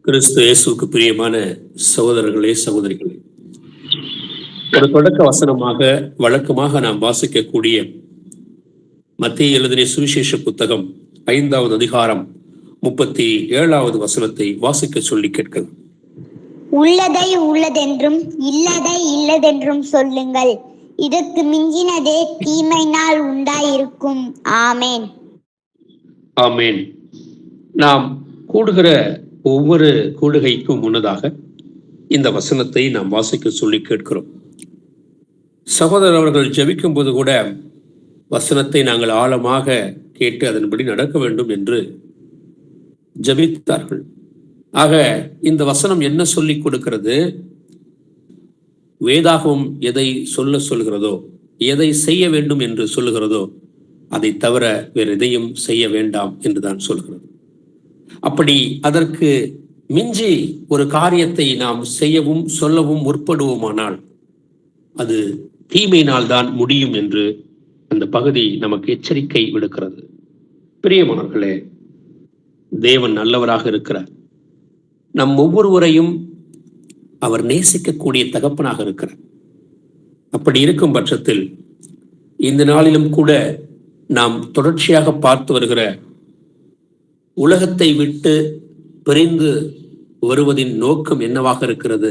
கிறிஸ்து இயேசுவுக்கு பிரியமான சகோதரர்களே, சகோதரிகளே, ஒரு தொடக்க வசனமாக வழக்கமாக நாம் வாசிக்கக்கூடிய மத்தேயு எழுதிய சுவிசேஷ புத்தகம் 5வது அதிகாரம் 37வது வசனத்தை வாசிக்க சொல்லி கேட்கலாம். உள்ளதை உள்ளதென்றும் இல்லதை இல்லதென்றும் சொல்லுங்கள், இதற்கு மிஞ்சினதே தீமையினால் உண்டாயிருக்கும். ஆமேன். ஆமேன். நாம் கூடுகிற ஒவ்வொரு கூடுகைக்கும் முன்னதாக இந்த வசனத்தை நாம் வாசிக்க சொல்லி கேட்கிறோம். சகோதரர் அவர்கள் ஜெபிக்கும் போது கூட வசனத்தை நாங்கள் ஆழமாக கேட்டு அதன்படி நடக்க வேண்டும் என்று ஜெபித்தார்கள். ஆக இந்த வசனம் என்ன சொல்லி கொடுக்கிறது? வேதாகமம் எதை சொல்லுகிறதோ, எதை செய்ய வேண்டும் என்று சொல்லுகிறதோ, அதை தவிர வேறு எதையும் செய்ய வேண்டாம் என்றுதான் சொல்கிறது. அப்படி அதற்கு மிஞ்சி ஒரு காரியத்தை நாம் செய்யவும் சொல்லவும் முற்படுவோமானால் அது தீமையினால் தான் முடியும் என்று அந்த பகுதி நமக்கு எச்சரிக்கை விடுக்கிறது. பிரியமானவர்களே, தேவன் நல்லவராக இருக்கிறார். நம் ஒவ்வொருவரையும் அவர் நேசிக்கக்கூடிய தகப்பனாக இருக்கிறார். அப்படி இருக்கும் பட்சத்தில் இந்த நாளிலும் கூட நாம் தொடர்ச்சியாக பார்த்து வருகிற உலகத்தை விட்டு பிரிந்து வருவதின் நோக்கம் என்னவாக இருக்கிறது?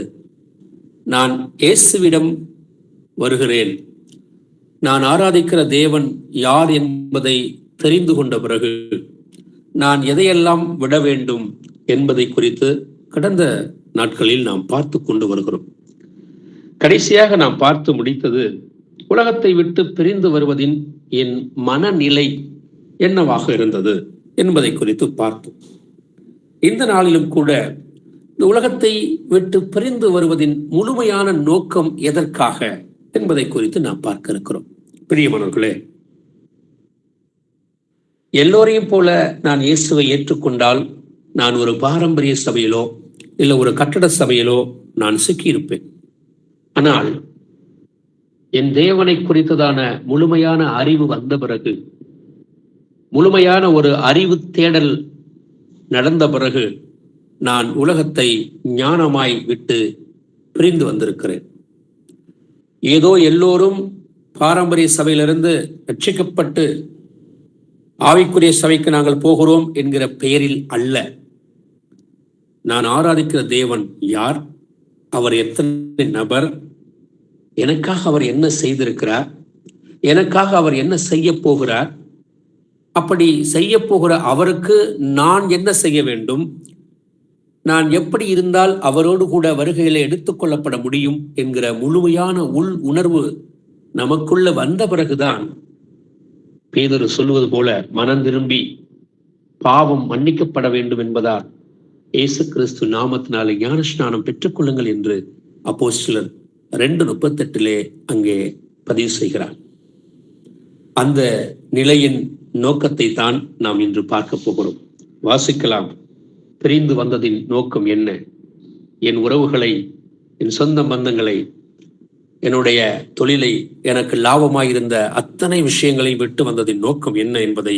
நான் இயேசுவிடம் வருகிறேன், நான் ஆராதிக்கிற தேவன் யார் என்பதை தெரிந்து கொண்ட பிறகு நான் எதையெல்லாம் விட வேண்டும் என்பதை குறித்து கடந்த நாட்களில் நாம் பார்த்து கொண்டு வருகிறோம். கடைசியாக நாம் பார்த்து முடித்தது உலகத்தை விட்டு பிரிந்து வருவதின் என் மனநிலை என்னவாக இருந்தது என்பதை குறித்து பார்த்தோம். இந்த நாளிலும் கூட இந்த உலகத்தை விட்டு பிரிந்து வருவதின் முழுமையான நோக்கம் எதற்காக என்பதை குறித்து நாம் பார்க்க இருக்கிறோம். பிரியமானவர்களே, எல்லோரையும் போல நான் இயேசுவை ஏற்றுக்கொண்டால் நான் ஒரு பாரம்பரிய சபையிலோ இல்லை ஒரு கட்டட சபையிலோ நான் சிக்கியிருப்பேன். ஆனால் என் தேவனை குறித்ததான முழுமையான அறிவு வந்த பிறகு, முழுமையான ஒரு அறிவு தேடல் நடந்த பிறகு நான் உலகத்தை ஞானமாய் விட்டு பிரிந்து வந்திருக்கிறேன். ஏதோ எல்லோரும் பாரம்பரிய சபையிலிருந்து ரட்சிக்கப்பட்டு ஆவிக்குரிய சபைக்கு நாங்கள் போகிறோம் என்கிற பெயரில் அல்ல. நான் ஆராதிக்கிற தேவன் யார், அவர் எத்தனை நபர், எனக்காக அவர் என்ன செய்திருக்கிறார், எனக்காக அவர் என்ன செய்ய போகிறார், அப்படி செய்ய போகிற அவருக்கு நான் என்ன செய்ய வேண்டும், நான் எப்படி இருந்தால் அவரோடு கூட வருகையில எடுத்துக்கொள்ளப்பட முடியும் என்கிற முழுமையான உள் உணர்வு நமக்குள்ள வந்த பிறகுதான் பேதுரு சொல்வது போல மனம் திரும்பி பாவம் மன்னிக்கப்பட வேண்டும் என்பதால் இயேசு கிறிஸ்து நாமத்தினாலே ஞான ஸ்நானம் பெற்றுக்கொள்ளுங்கள் என்று அப்போஸ்தலர் 2:38 அங்கே பதிவு செய்கிறார். அந்த நிலையின் நோக்கத்தை தான் நாம் இன்று பார்க்க போகிறோம். வாசிக்கலாம். பிரிந்து வந்ததின் நோக்கம் என்ன? என் உறவுகளை, என் சொந்த பந்தங்களை, என்னுடைய தொழிலை, எனக்கு லாபமாயிருந்த அத்தனை விஷயங்களை விட்டு வந்ததின் நோக்கம் என்ன என்பதை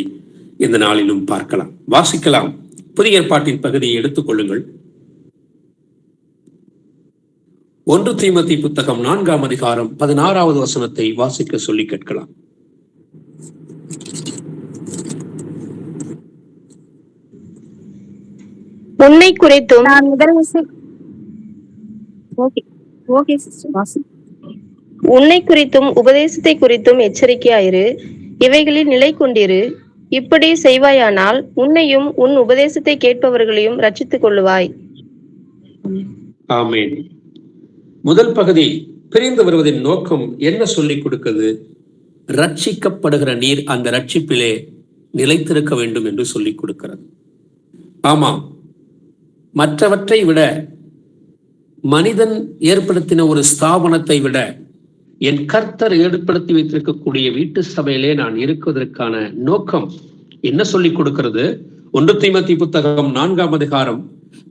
இந்த நாளிலும் பார்க்கலாம். வாசிக்கலாம். புதிய ஏற்பாட்டின் பகுதியை எடுத்துக்கொள்ளுங்கள். 1 தீமோத்தேயு புத்தகம் 4ஆம் அதிகாரம் 16வது வசனத்தை வாசிக்க சொல்லி கேட்கலாம். உன்னை குறித்தும் உன்னை குறித்தும் உபதேசத்தை குறித்தும் எச்சரிக்கையாயிரு, இவைகளில் நிலை கொண்டிரு. இப்படி செய்வாயானால் உன்னையும் உன் உபதேசத்தை கேட்பவர்களையும் ரட்சித்துக் கொள்ளுவாய். ஆமென். முதல் பகுதி பிரிந்து வருவதின் நோக்கம் என்ன சொல்லிக் கொடுக்கிறது? ரட்சிக்கப்படுகிற நீர் அந்த ரட்சிப்பிலே நிலைத்திருக்க வேண்டும் என்று சொல்லிக் கொடுக்கிறது. ஆமாம், மற்றவற்றை விட, மனிதன் ஏற்படுத்தின ஒரு ஸ்தாபனத்தை விட, என் கர்த்தர் ஏற்படுத்தி வைத்திருக்கக்கூடிய வீட்டு சபையிலே நான் இருக்குவதற்கான நோக்கம் என்ன சொல்லிக் கொடுக்கிறது? 1 தீமோத்தேயு புத்தகம் 4ஆம் அதிகாரம்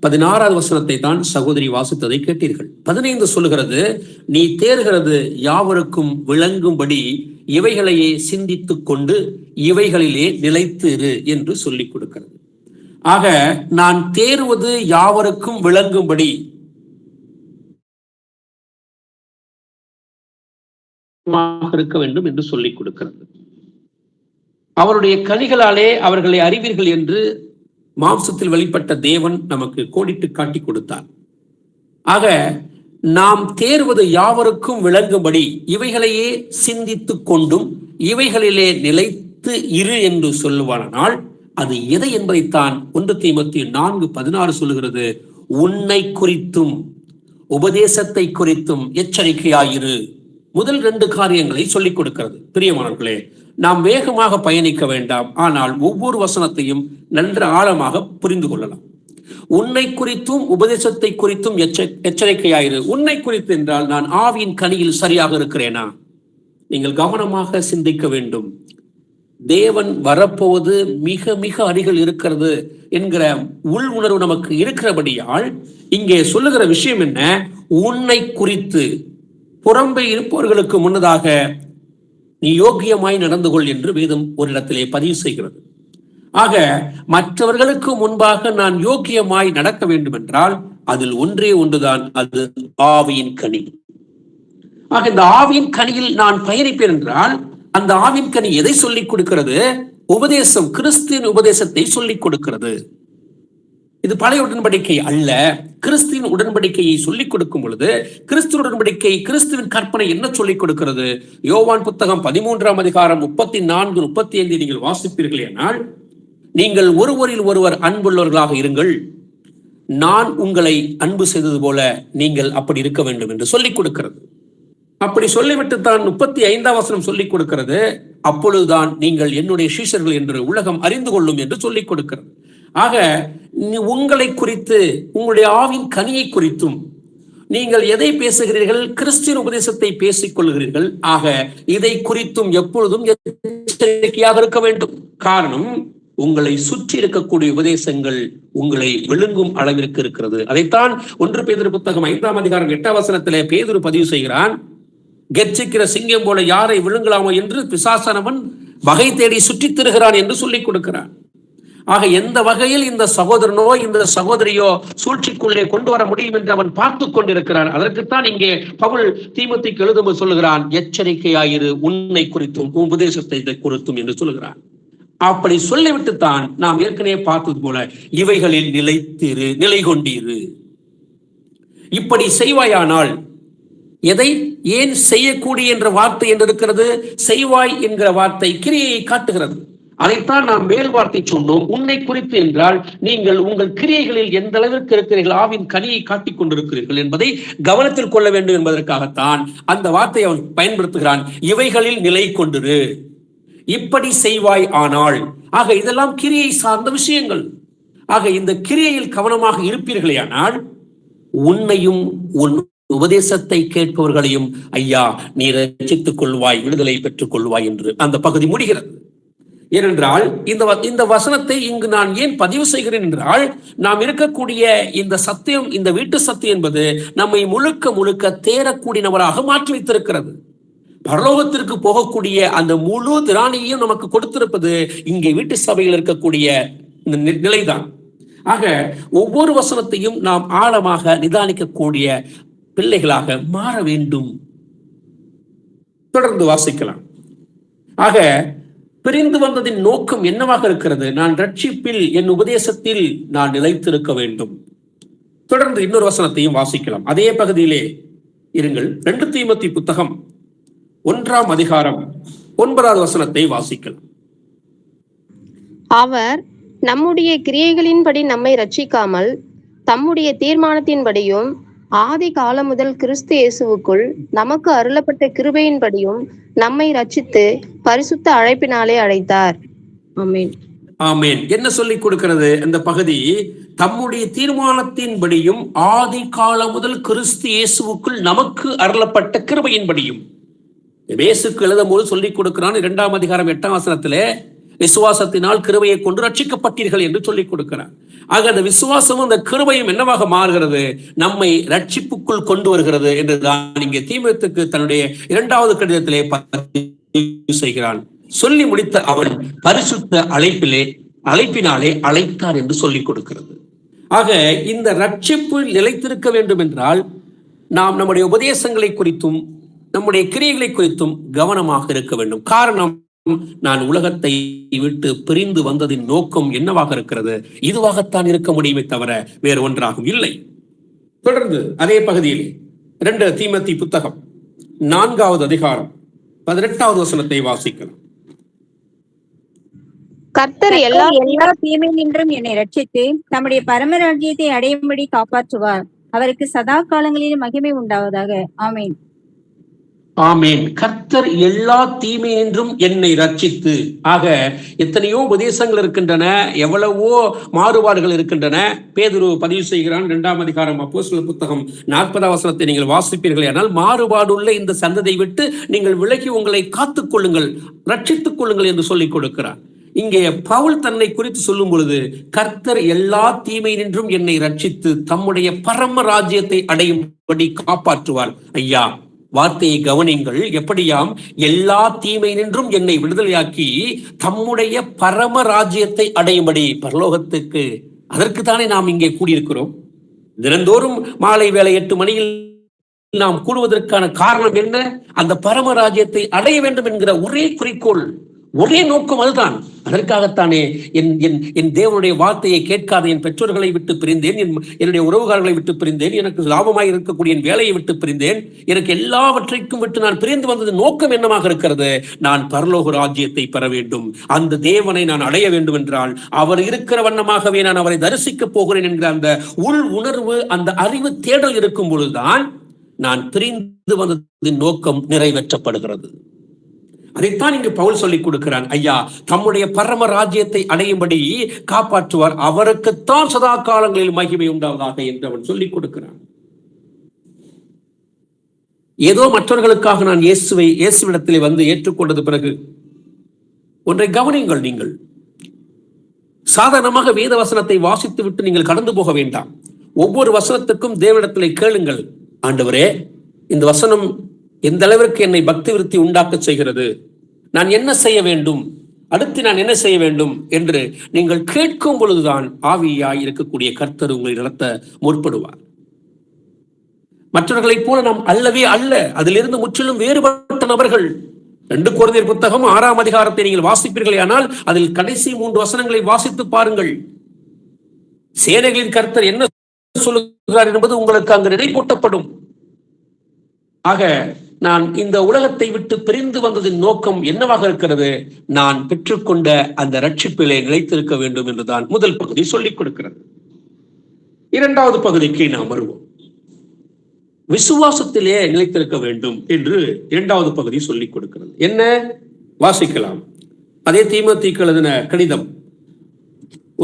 16வது வசனத்தை தான் சகோதரி வாசித்ததை கேட்டீர்கள். 15 சொல்லுகிறது, நீ தேர்கிறது யாவருக்கும் விளங்கும்படி இவைகளையே சிந்தித்துக் கொண்டு இவைகளிலே நிலைத்து இரு என்று சொல்லிக் கொடுக்கிறது. ஆக நான் தேறுவது யாவருக்கும் விளங்கும்படி இருக்க வேண்டும் என்று சொல்லிக் கொடுக்கிறது. அவருடைய கனிகளாலே அவர்களை அறிவீர்கள் என்று மாம்சத்தில் வெளிப்பட்ட தேவன் நமக்கு கோடிட்டு காட்டி கொடுத்தார். ஆக நாம் தேர்வது யாவருக்கும் விளங்கும்படி இவைகளையே சிந்தித்துக் கொண்டும் இவைகளிலே நிலைத்து இரு என்று சொல்லுவானால் அது எதை என்பதைத்தான் 1 தீமோத்தேயு 4:16 சொல்லுகிறது. உன்னை குறித்தும் உபதேசத்தை குறித்தும் எச்சரிக்கையாயிரு. முதல் 2 காரியங்களை சொல்லிக் கொடுக்கிறது. பிரியமானவர்களே, நாம் வேகமாக பயணிக்க வேண்டாம், ஆனால் ஒவ்வொரு வசனத்தையும் நன்ற ஆழமாக புரிந்து கொள்ளலாம். உன்னை குறித்தும் உபதேசத்தை குறித்தும் எச்சரிக்கையாயிரு. உன்னை குறித்து என்றால் நான் ஆவியின் கனியில் சரியாக இருக்கிறேனா? நீங்கள் கவனமாக சிந்திக்க வேண்டும். தேவன் வரப்போவது மிக மிக அருகில் இருக்கிறது என்கிற உள் உணர்வு நமக்கு இருக்கிறபடியால் இங்கே சொல்லுகிற விஷயம் என்ன? உன்னை குறித்து புறம்பே இருப்பவர்களுக்கு முன்னதாக நீ யோக்கியமாய் நடந்து கொள் என்று வேதம் ஒரு இடத்திலே பதிவு செய்கிறது. ஆக மற்றவர்களுக்கு முன்பாக நான் யோக்கியமாய் நடக்க வேண்டும் என்றால் அதில் ஒன்றே ஒன்றுதான், அது ஆவியின் கனி. ஆக இந்த ஆவியின் கனியில் நான் பயணிப்பேன் என்றால் அந்த ஆவியின் கனி எதை சொல்லிக் கொடுக்கிறது? உபதேசம், கிறிஸ்துவின் உபதேசத்தை சொல்லிக் கொடுக்கிறது. இது பழைய உடன்படிக்கை அல்ல. கிறிஸ்துவின் உடன்படிக்கையை சொல்லிக் கொடுக்கும் பொழுது கிறிஸ்துவ உடன்படிக்கை, கிறிஸ்துவின் கற்பனை என்ன சொல்லிக் கொடுக்கிறது? யோவான் புத்தகம் 13ஆம் அதிகாரம் 34, 35 நீங்கள் வாசிப்பீர்கள் என்றால், நீங்கள் ஒருவரில் ஒருவர் அன்புள்ளவர்களாக இருங்கள், நான் உங்களை அன்பு செய்தது போல நீங்கள் அப்படி இருக்க வேண்டும் என்று சொல்லிக் கொடுக்கிறது. அப்படி சொல்லிவிட்டு தான் 35ஆம் வசனம் சொல்லிக் கொடுக்கிறது, அப்பொழுதுதான் நீங்கள் என்னுடைய சீஷர்கள் என்று உலகம் அறிந்து கொள்ளும் என்று சொல்லிக் கொடுக்கிறது. ஆக உங்களை குறித்து, உங்களுடைய ஆவின் கனியை குறித்தும் நீங்கள் எதை பேசுகிறீர்கள்? கிறிஸ்துவின் உபதேசத்தை பேசிக் கொள்கிறீர்கள். ஆக இதை குறித்தும் எப்பொழுதும் எச்சரிக்கையாக இருக்க வேண்டும். காரணம், உங்களை சுற்றி இருக்கக்கூடிய உபதேசங்கள் உங்களை விழுங்கும் அளவிற்கு இருக்கிறது. அதைத்தான் 1 பேதுரு புத்தகம் 5ஆம் அதிகாரம் 8ஆம் வசனத்திலே பேதுரு பதிவு செய்கிறான். கெர்ச்சிக்கிற சிங்கம் போல யாரை விழுங்கலாமோ என்று பிசாசானவன் வகை தேடி சுற்றித் திரிகிறான் என்று சொல்லிக் கொடுக்கிறான். ஆக எந்த வகையில் இந்த சகோதரனோ இந்த சகோதரியோ சூழ்ச்சிக்குள்ளே கொண்டு வர முடியும் என்று அவன் பார்த்து கொண்டிருக்கிறான். அதற்குத்தான் இங்கே பவுல் தீமோத்தேயுக்கு எழுதும்போது சொல்லுகிறான், எச்சரிக்கையாயிரு, உன்னை குறித்தும் உபதேசத்தை குறித்தும் என்று சொல்லுகிறான். அப்படி சொல்லிவிட்டுத்தான் நாம் ஏற்கனவே பார்த்தது போல இவைகளில் நிலை கொண்டீரு. இப்படி செய்வாயானால், எதை ஏன் செய்யக்கூடிய என்ற வார்த்தை என்று இருக்கிறது. செய்வாய் என்கிற வார்த்தை கிரியையை காட்டுகிறது. அதைத்தான் நாம் மேல் வார்த்தை சொன்னோம். உன்னை குறித்து என்றால் நீங்கள் உங்கள் கிரியைகளில் எந்த அளவிற்கு இருக்கிறீர்கள், ஆவின் கனியை காட்டிக் கொண்டிருக்கிறீர்கள் என்பதை கவனத்தில் கொள்ள வேண்டும் என்பதற்காகத்தான் அந்த வார்த்தையை அவன் பயன்படுத்துகிறான். இவைகளில் நிலை கொண்டிரு, இப்படி செய்வாய் ஆனால். ஆக இதெல்லாம் கிரியை சார்ந்த விஷயங்கள். ஆக இந்த கிரியையில் கவனமாக இருப்பீர்களேயானால் உன்னையும் உன் உபதேசத்தை கேட்பவர்களையும் ஐயா நீ ரட்சித்துக் கொள்வாய், விடுதலை பெற்றுக் கொள்வாய் என்று அந்த பகுதி முடிகிறது. ஏனென்றால் இந்த வசனத்தை இங்கு நான் ஏன் பதிவு செய்கிறேன் என்றால், நாம் இருக்கக்கூடிய இந்த சத்தியம், இந்த வீட்டு சத்தியம் என்பது நம்மை முழுக்க முழுக்க தேரக்கூடியவராக மாற்றி வைத்திருக்கிறது. பரலோகத்திற்கு போகக்கூடிய அந்த முழு திராணியையும் நமக்கு கொடுத்திருப்பது இங்கே வீட்டு சபையில் இருக்கக்கூடிய இந்த நிலைதான். ஆக ஒவ்வொரு வசனத்தையும் நாம் ஆழமாக நிதானிக்கக்கூடிய பிள்ளைகளாக மாற வேண்டும். தொடர்ந்து வாசிக்கலாம். ஆக பிரிந்து வந்ததின் நோக்கம் என்னவாக இருக்கிறது? நான் ரட்சிப்பில், என் உபதேசத்தில் நான் நிலைத்திருக்க வேண்டும். தொடர்ந்து இன்னொரு வசனத்தையும் வாசிக்கலாம். அதே பகுதியிலே இருங்கள். 2 தீமோத்தேயு புத்தகம் 1ஆம் அதிகாரம் 9வது வசனத்தை வாசிக்கலாம். அவர் நம்முடைய கிரியைகளின்படி நம்மை ரட்சிக்காமல் தம்முடைய தீர்மானத்தின்படியும் ஆதி காலம் முதல் கிறிஸ்து இயேசுவுக்குள் நமக்கு அருளப்பட்ட கிருபையின்படியும் நம்மை ரட்சித்து பரிசுத்த அழைப்பினாலே அழைத்தார். ஆமென். ஆமென். என்ன சொல்லிக் கொடுக்கிறது அந்த பகுதி? தம்முடைய தீர்மானத்தின்படியும் ஆதி காலம் முதல் கிறிஸ்து இயேசுவுக்குள் நமக்கு அருளப்பட்ட கிருபையின்படியும். இயேசுக்கு எழுதும் போது சொல்லிக் கொடுக்கிறான் 2ஆம் அதிகாரம் 8ஆம் வசனத்திலே, விசுவாசத்தினால் கிருபையை கொண்டு ரட்சிக்கப்பட்டீர்கள் என்று சொல்லிக் கொடுக்கிறார். ஆக அந்த விசுவாசமும் அந்த கிருபையும் என்னவாக மாறுகிறது? நம்மை ரட்சிப்புக்குள் கொண்டு வருகிறது என்றுதான் இங்கே தீமோத்தேயுக்கு தன்னுடைய 2வது கடிதத்திலே பதிவு செய்கிறான். சொல்லி முடித்த அவன் பரிசுத்த அழைப்பிலே அழைப்பினாலே அழைத்தார் என்று சொல்லிக் கொடுக்கிறது. ஆக இந்த ரட்சிப்பு நிலைத்திருக்க வேண்டும் என்றால் நாம் நம்முடைய உபதேசங்களை குறித்தும் நம்முடைய கிரியைகளை குறித்தும் கவனமாக இருக்க வேண்டும். காரணம், நான் உலகத்தை விட்டு பிரிந்து வந்ததின் நோக்கம் என்னவாக இருக்கிறது? இதுவாகத்தான் இருக்க முடியுமே தவிர வேறு ஒன்றாகும் இல்லை. தொடர்ந்து அதே பகுதியில் 2 தீமோத்தேயு புத்தகம் 4வது அதிகாரம் 18வது வசனத்தை வாசிக்கலாம். கர்த்தர் எல்லா தீமையினின்றும் என்னை ரட்சித்து நம்முடைய பரமராஜ்யத்தை அடையும்படி காப்பாற்றுவார். அவருக்கு சதா காலங்களில் மகிமை உண்டாவதாக. ஆமேன். ஆமேன். கர்த்தர் எல்லா தீமையினின்றும் என்னை ரட்சித்து. ஆக எத்தனையோ உபதேசங்கள் இருக்கின்றன, எவ்வளவோ மாறுபாடுகள் இருக்கின்றன. பேதுரு பதிவு செய்கிறான் 2ஆம் அதிகாரம் அப்போஸ்தலர் புத்தகம் 40வது வசனத்தை நீங்கள் வாசிப்பீர்கள். ஆனால் மாறுபாடுள்ள இந்த சந்ததியை விட்டு நீங்கள் விலகி உங்களை காத்துக் கொள்ளுங்கள், ரட்சித்துக் கொள்ளுங்கள் என்று சொல்லிக் கொடுக்கிறார். இங்கே பவுல் தன்னை குறித்து சொல்லும் பொழுது, கர்த்தர் எல்லா தீமையினின்றும் என்னை ரட்சித்து தம்முடைய பரம ராஜ்யத்தை அடையும்படி காப்பாற்றுவார். ஐயா, வார்த்தையை கவனிங்கள். எப்படியாம்? எல்லா தீமையினின்றும் என்னை விடுதலையாக்கி தம்முடைய பரம ராஜ்யத்தை அடையும்படி, பரலோகத்துக்கு. அதற்கு தானே நாம் இங்கே கூடியிருக்கிறோம். தினந்தோறும் மாலை வேளை 8 மணியில் நாம் கூடுவதற்கான காரணம் என்ன? அந்த பரம ராஜ்யத்தை அடைய வேண்டும் என்கிற ஒரே குறிக்கோள், ஒரே நோக்கம் அதுதான். அதற்காகத்தானே என் தேவனுடைய வார்த்தையை கேட்காத என் பெற்றோர்களை விட்டு பிரிந்தேன், என்னுடைய உறவுகாரர்களை விட்டு பிரிந்தேன், எனக்கு லாபமாக இருக்கக்கூடிய என் வேலையை விட்டு பிரிந்தேன், எனக்கு எல்லாவற்றைக்கும் விட்டு நான் பிரிந்து வந்தது நோக்கம் என்னமாக இருக்கிறது? நான் பரலோக ராஜ்யத்தை பெற வேண்டும், அந்த தேவனை நான் அடைய வேண்டும் என்றால் அவர் இருக்கிற வண்ணமாகவே நான் அவரை தரிசிக்க போகிறேன் என்கிற அந்த உள் உணர்வு, அந்த அறிவு தேடல் இருக்கும் பொழுதுதான் நான் பிரிந்து வந்ததின் நோக்கம் நிறைவேற்றப்படுகிறது. அதைத்தான் இங்கு பவுல் சொல்லிக் கொடுக்கிறான். ஐயா, தம்முடைய பரம ராஜ்யத்தை அடையும்படி காப்பாற்றுவார், அவருக்குத்தான் சதா காலங்களில் மகிமை உண்டாவதாக என்று அவன் சொல்லிக் கொடுக்கிறான். ஏதோ மற்றவர்களுக்காக நான் இயேசுவிடத்திலே வந்து ஏற்றுக்கொண்டது பிறகு ஒன்றை கவனியுங்கள். நீங்கள் சாதாரணமாக வேத வசனத்தை வாசித்து விட்டு நீங்கள் கடந்து போக வேண்டாம். ஒவ்வொரு வசனத்துக்கும் தேவனிடத்திலே கேளுங்கள். ஆண்டவரே, இந்த வசனம் எந்த அளவிற்கு என்னை பக்தி விருத்தி உண்டாக்க செய்கிறது, நான் என்ன செய்ய வேண்டும், அடுத்து நான் என்ன செய்ய வேண்டும் என்று நீங்கள் கேட்கும் பொழுதுதான் ஆவியாய் இருக்கக்கூடிய கர்த்தர் உங்களை நடத்த முற்படுவார். மற்றவர்களைப் போல நாம் அல்லவே அல்ல, அதிலிருந்து முற்றிலும் வேறுபட்ட நபர்கள். 2 கொரிந்தியர் புத்தகம் 6ஆம் அதிகாரத்தை நீங்கள் வாசிப்பீர்களே, ஆனால் அதில் கடைசி 3 வசனங்களை வாசித்து பாருங்கள். சேனைகளின் கர்த்தர் என்ன சொல்லுகிறார் என்பது உங்களுக்கு அங்கு நினைப்பூட்டப்படும். ஆக நான் இந்த உலகத்தை விட்டு பிரிந்து வந்ததின் நோக்கம் என்னவாக இருக்கிறது? நான் பெற்றுக்கொண்ட அந்த ரட்சிப்பிலே நிலைத்திருக்க வேண்டும் என்றுதான் முதல் பகுதி சொல்லிக் கொடுக்கிறது. 2வது பகுதிக்கு நாம் வருவோம். விசுவாசத்திலே நிலைத்திருக்க வேண்டும் என்று 2வது பகுதி சொல்லிக் கொடுக்கிறது. என்ன? வாசிக்கலாம். அதே தீமோத்தேயுக்கு எழுதின கடிதம்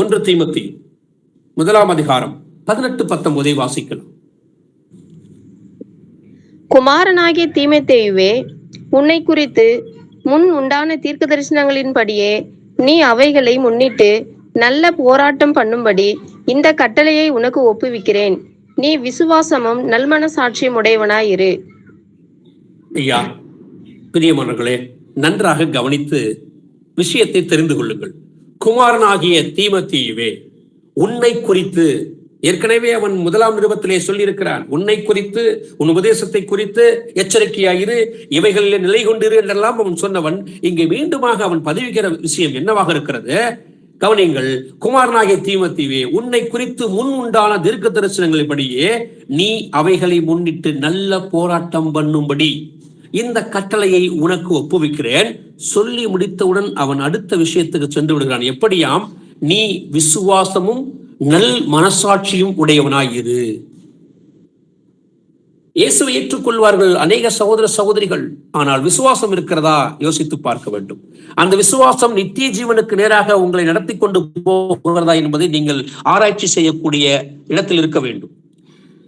1 தீமோத்தேயு 1ஆம் அதிகாரம் 18-19 வாசிக்கலாம். குமாரனாகிய தீமோத்தேயுவே, உன்னை குறித்து முன் உண்டான தீர்க்க தரிசனங்களின்படியே நீ அவைகளை முன்னிட்டு நல்ல போராட்டம் பண்ணும்படி இந்த கட்டளையை உனக்கு ஒப்புவிக்கிறேன். நீ விசுவாசமும் நல்மனசாட்சியும் உடையவனாயிரு. ஐயா, பிரியமானவர்களே, நன்றாக கவனித்து விஷயத்தை தெரிந்து கொள்ளுங்கள். குமாரனாகிய தீமோத்தேயுவே, உன்னை குறித்து ஏற்கனவே அவன் 1ஆம் நிருபத்திலே சொல்லியிருக்கிறான். உன்னை குறித்து, உன் உபதேசத்தை குறித்து எச்சரிக்கையாயிரு, இவைகளிலே நிலை கொண்டிரு என்றெல்லாம் அவன் சொன்னவன். இங்கே மீண்டுமாக அவன் பதிவுகிற விஷயம் என்னவாக இருக்கிறது? கவனிங்கள். குமாரனாகிய தீமோத்தேயுவே, உன்னை குறித்து முன் உண்டான தீர்க்க தரிசனங்களின்படியே நீ அவைகளை முன்னிட்டு நல்ல போராட்டம் பண்ணும்படி இந்த கட்டளையை உனக்கு ஒப்புவிக்கிறேன். சொல்லி முடித்தவுடன் அவன் அடுத்த விஷயத்துக்கு சென்று விடுகிறான். எப்படியாம்? நீ விசுவாசமும் நல் மனசாட்சியும் உடையவனாயிரு. இயேசுவை ஏற்றுக்கொள்வார்கள் அநேக சகோதர சகோதரிகள். ஆனால் விசுவாசம் இருக்கிறதா? யோசித்து பார்க்க வேண்டும். அந்த விசுவாசம் நித்திய ஜீவனுக்கு நேராக உங்களை நடத்தி கொண்டு போகிறதா என்பதை நீங்கள் ஆராய்ச்சி செய்யக்கூடிய இடத்தில் இருக்க வேண்டும்.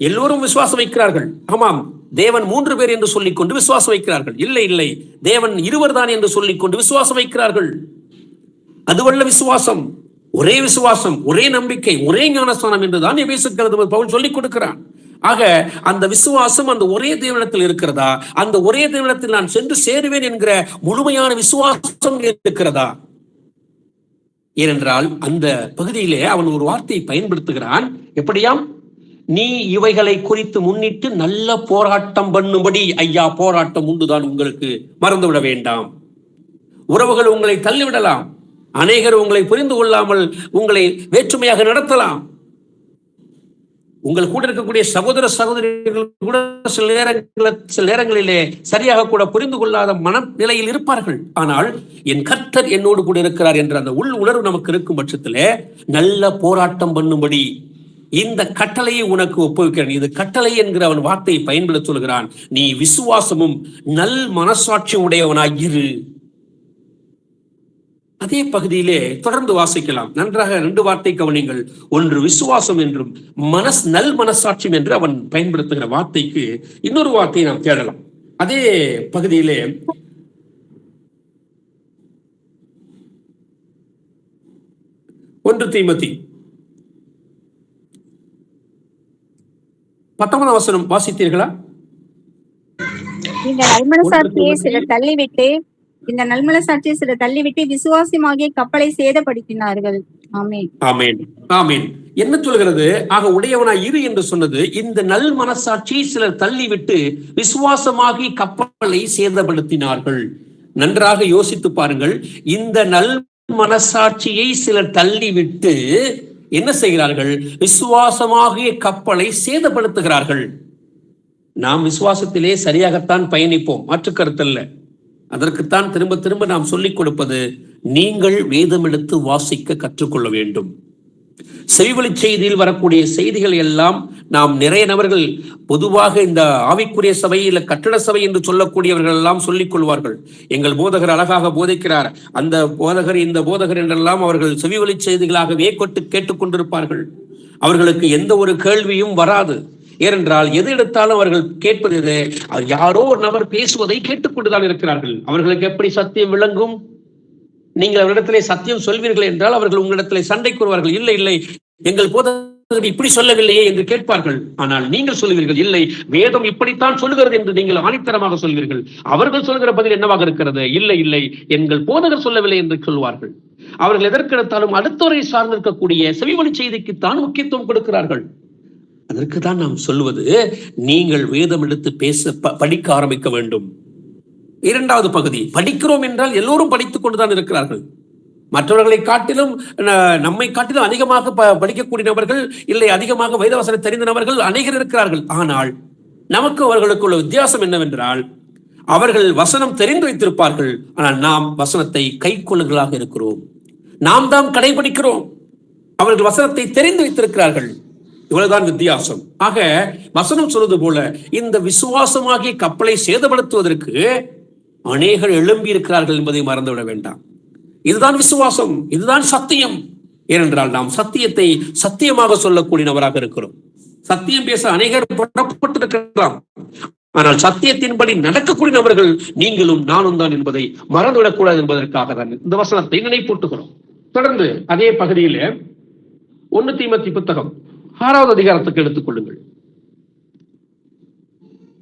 எல்லோரும் விசுவாசம் வைக்கிறார்கள். ஆமாம், தேவன் 3 பேர் என்று சொல்லிக்கொண்டு விசுவாசம் வைக்கிறார்கள். இல்லை இல்லை, தேவன் 2 தான் என்று சொல்லிக்கொண்டு விசுவாசம் வைக்கிறார்கள். அதுவல்ல விசுவாசம். ஒரே விசுவாசம், ஒரே நம்பிக்கை, ஒரே ஞானஸ்தானம் என்றுதான் எபேசுக்கிறது பவுல் சொல்லிக் கொடுக்கிறான். ஆக அந்த விசுவாசம் அந்த ஒரே தேவனிடத்தில் இருக்கிறதா? அந்த ஒரே தேவனிடத்தில் நான் சென்று சேருவேன் என்கிற முழுமையான விசுவாசம் இருக்கிறதா? ஏனென்றால் அந்த பகுதியிலே அவன் ஒரு வார்த்தையை பயன்படுத்துகிறான். எப்படியாம்? நீ இவைகளை குறித்து முன்னிட்டு நல்ல போராட்டம் பண்ணும்படி. ஐயா, போராட்டம் உண்டுதான் உங்களுக்கு, மறந்துவிட வேண்டாம். உறவுகள் உங்களை தள்ளிவிடலாம், அநேகர் உங்களை புரிந்து கொள்ளாமல் உங்களை வேற்றுமையாக நடத்தலாம். உங்கள் கூட இருக்கக்கூடிய சகோதர சகோதரிகள் கூட சில நேரங்களிலே சரியாக கூட புரிந்து கொள்ளாத மனநிலையில் இருப்பார்கள். ஆனால் என் கர்த்தர் என்னோடு கூட இருக்கிறார் என்ற அந்த உள் உணர்வு நமக்கு இருக்கும் பட்சத்திலே நல்ல போராட்டம் பண்ணும்படி இந்த கட்டளையை உனக்கு ஒப்புவிக்கிறேன். இது கட்டளை என்கிற அவன் வார்த்தையை பயன்படுத்த சொல்கிறான். நீ விசுவாசமும் நல் மனசாட்சி உடையவனாய் இரு. அதே பகுதியிலே தொடர்ந்து வாசிக்கலாம். நன்றாக 2 வார்த்தை கவனிங்கள். ஒன்று விசுவாசம் என்றும் நல் மனசாட்சியம் என்று அவன் பயன்படுத்துகிற வார்த்தைக்கு இன்னொரு வார்த்தையை நாம் தேடலாம். அதே பகுதியிலே 1 தீமோத்தேயு 19 வசனம் வாசித்தீர்களா? இந்த நல்மனசாட்சியை சிலர் தள்ளிவிட்டு விசுவாசமாகிய கப்பலை சேதப்படுத்தினார்கள். ஆமென். ஆமென். ஆமென். என்ன சொல்கிறது? ஆக உடையவனாய் இரு என்று சொன்னது, இந்த நல் மனசாட்சியை சிலர் தள்ளிவிட்டு விசுவாசமாகி கப்பலை சேதப்படுத்தினார்கள். நன்றாக யோசித்து பாருங்கள். இந்த நல் மனசாட்சியை சிலர் தள்ளிவிட்டு என்ன செய்கிறார்கள்? விசுவாசமாகிய கப்பலை சேதப்படுத்துகிறார்கள். நாம் விசுவாசத்திலே சரியாகத்தான் பயணிப்போம், மாற்று கருத்தல்ல. அதற்குத்தான் திரும்ப திரும்ப நாம் சொல்லிக் கொடுப்பது, நீங்கள் வேதம் எடுத்து வாசிக்க கற்றுக்கொள்ள வேண்டும். செவிவழி செய்தியில் வரக்கூடிய செய்திகள் எல்லாம் நாம் நிறைய நபர்கள் பொதுவாக இந்த ஆவிக்குரிய சபை இல்ல கட்டட சபை என்று சொல்லக்கூடியவர்கள் எல்லாம் சொல்லிக் கொள்வார்கள். எங்கள் போதகர் அழகாக போதிக்கிறார், அந்த போதகர் இந்த போதகர் என்றெல்லாம் அவர்கள் செவிவழி செய்திகளாகவே கேட்டுக்கொண்டிருப்பார்கள். அவர்களுக்கு எந்த ஒரு கேள்வியும் வராது. ஏனென்றால் எது எடுத்தாலும் அவர்கள் கேட்பது யாரோ ஒரு நபர் பேசுவதை கேட்டுக்கொண்டுதான் இருக்கிறார்கள். அவர்களுக்கு எப்படி சத்தியம் விளங்கும்? நீங்கள் அவரிடத்திலே சத்தியம் சொல்வீர்கள் என்றால் அவர்கள் உங்களிடத்திலே சண்டை கூறுவார்கள். இல்லை இல்லை, எங்கள் போதகர் இப்படி சொல்லவில்லையே என்று கேட்பார்கள். ஆனால் நீங்கள் சொல்லுவீர்கள், இல்லை, வேதம் இப்படித்தான் சொல்லுகிறது என்று நீங்கள் ஆணித்தரமாக சொல்வீர்கள். அவர்கள் சொல்கிற பதில் என்னவாக இருக்கிறது? இல்லை இல்லை, எங்கள் போதகர் சொல்லவில்லை என்று சொல்வார்கள். அவர்கள் எதற்கெடுத்தாலும் அடுத்தவரை சார்ந்திருக்கக்கூடிய செவிவழி செய்திக்கு தான் முக்கியத்துவம் கொடுக்கிறார்கள். அதற்கு தான் நாம் சொல்வது, நீங்கள் வேதம் எடுத்து படிக்க ஆரம்பிக்க வேண்டும். 2வது பகுதி, படிக்கிறோம் என்றால் எல்லோரும் படித்துக் கொண்டுதான் இருக்கிறார்கள். மற்றவர்களை காட்டிலும் நம்மை காட்டிலும் அதிகமாக படிக்கக்கூடிய நபர்கள், இல்லை அதிகமாக வேதவசனம் தெரிந்த நபர்கள் அநேகர் இருக்கிறார்கள். ஆனால் நமக்கு அவர்களுக்குள்ள வித்தியாசம் என்னவென்றால், அவர்கள் வசனம் தெரிந்து வைத்திருப்பார்கள், ஆனால் நாம் வசனத்தை கைக்கொள்ளுகளாக இருக்கிறோம். நாம் தான் கடைபிடிக்கிறோம், அவர்கள் வசனத்தை தெரிந்து வைத்திருக்கிறார்கள். இவ்வளவுதான் வித்தியாசம். ஆக வசனம் சொல்வது போல இந்த விசுவாசமாகிய கப்பலை சேதப்படுத்துவதற்கு அநேகர் எழும்பி இருக்கிறார்கள் என்பதை மறந்துவிட வேண்டாம். இதுதான் விசுவாசம், இதுதான் சத்தியம். ஏனென்றால் நாம் சத்தியத்தை சத்தியமாக சொல்லக்கூடிய நபராக இருக்கிறோம். சத்தியம் பேச அநேகர் புறப்பட்டிருக்கலாம், ஆனால் சத்தியத்தின்படி நடக்கக்கூடிய நபர்கள் நீங்களும் நானும் தான் என்பதை மறந்துவிடக்கூடாது என்பதற்காக தான் இந்த வசனத்தை நினைப்பூட்டுகிறோம். தொடர்ந்து அதே பகுதியில 1 தீமோத்தேயு புத்தகம் 6வது அதிகாரத்துக்கு எடுத்துக் கொள்ளுங்கள்.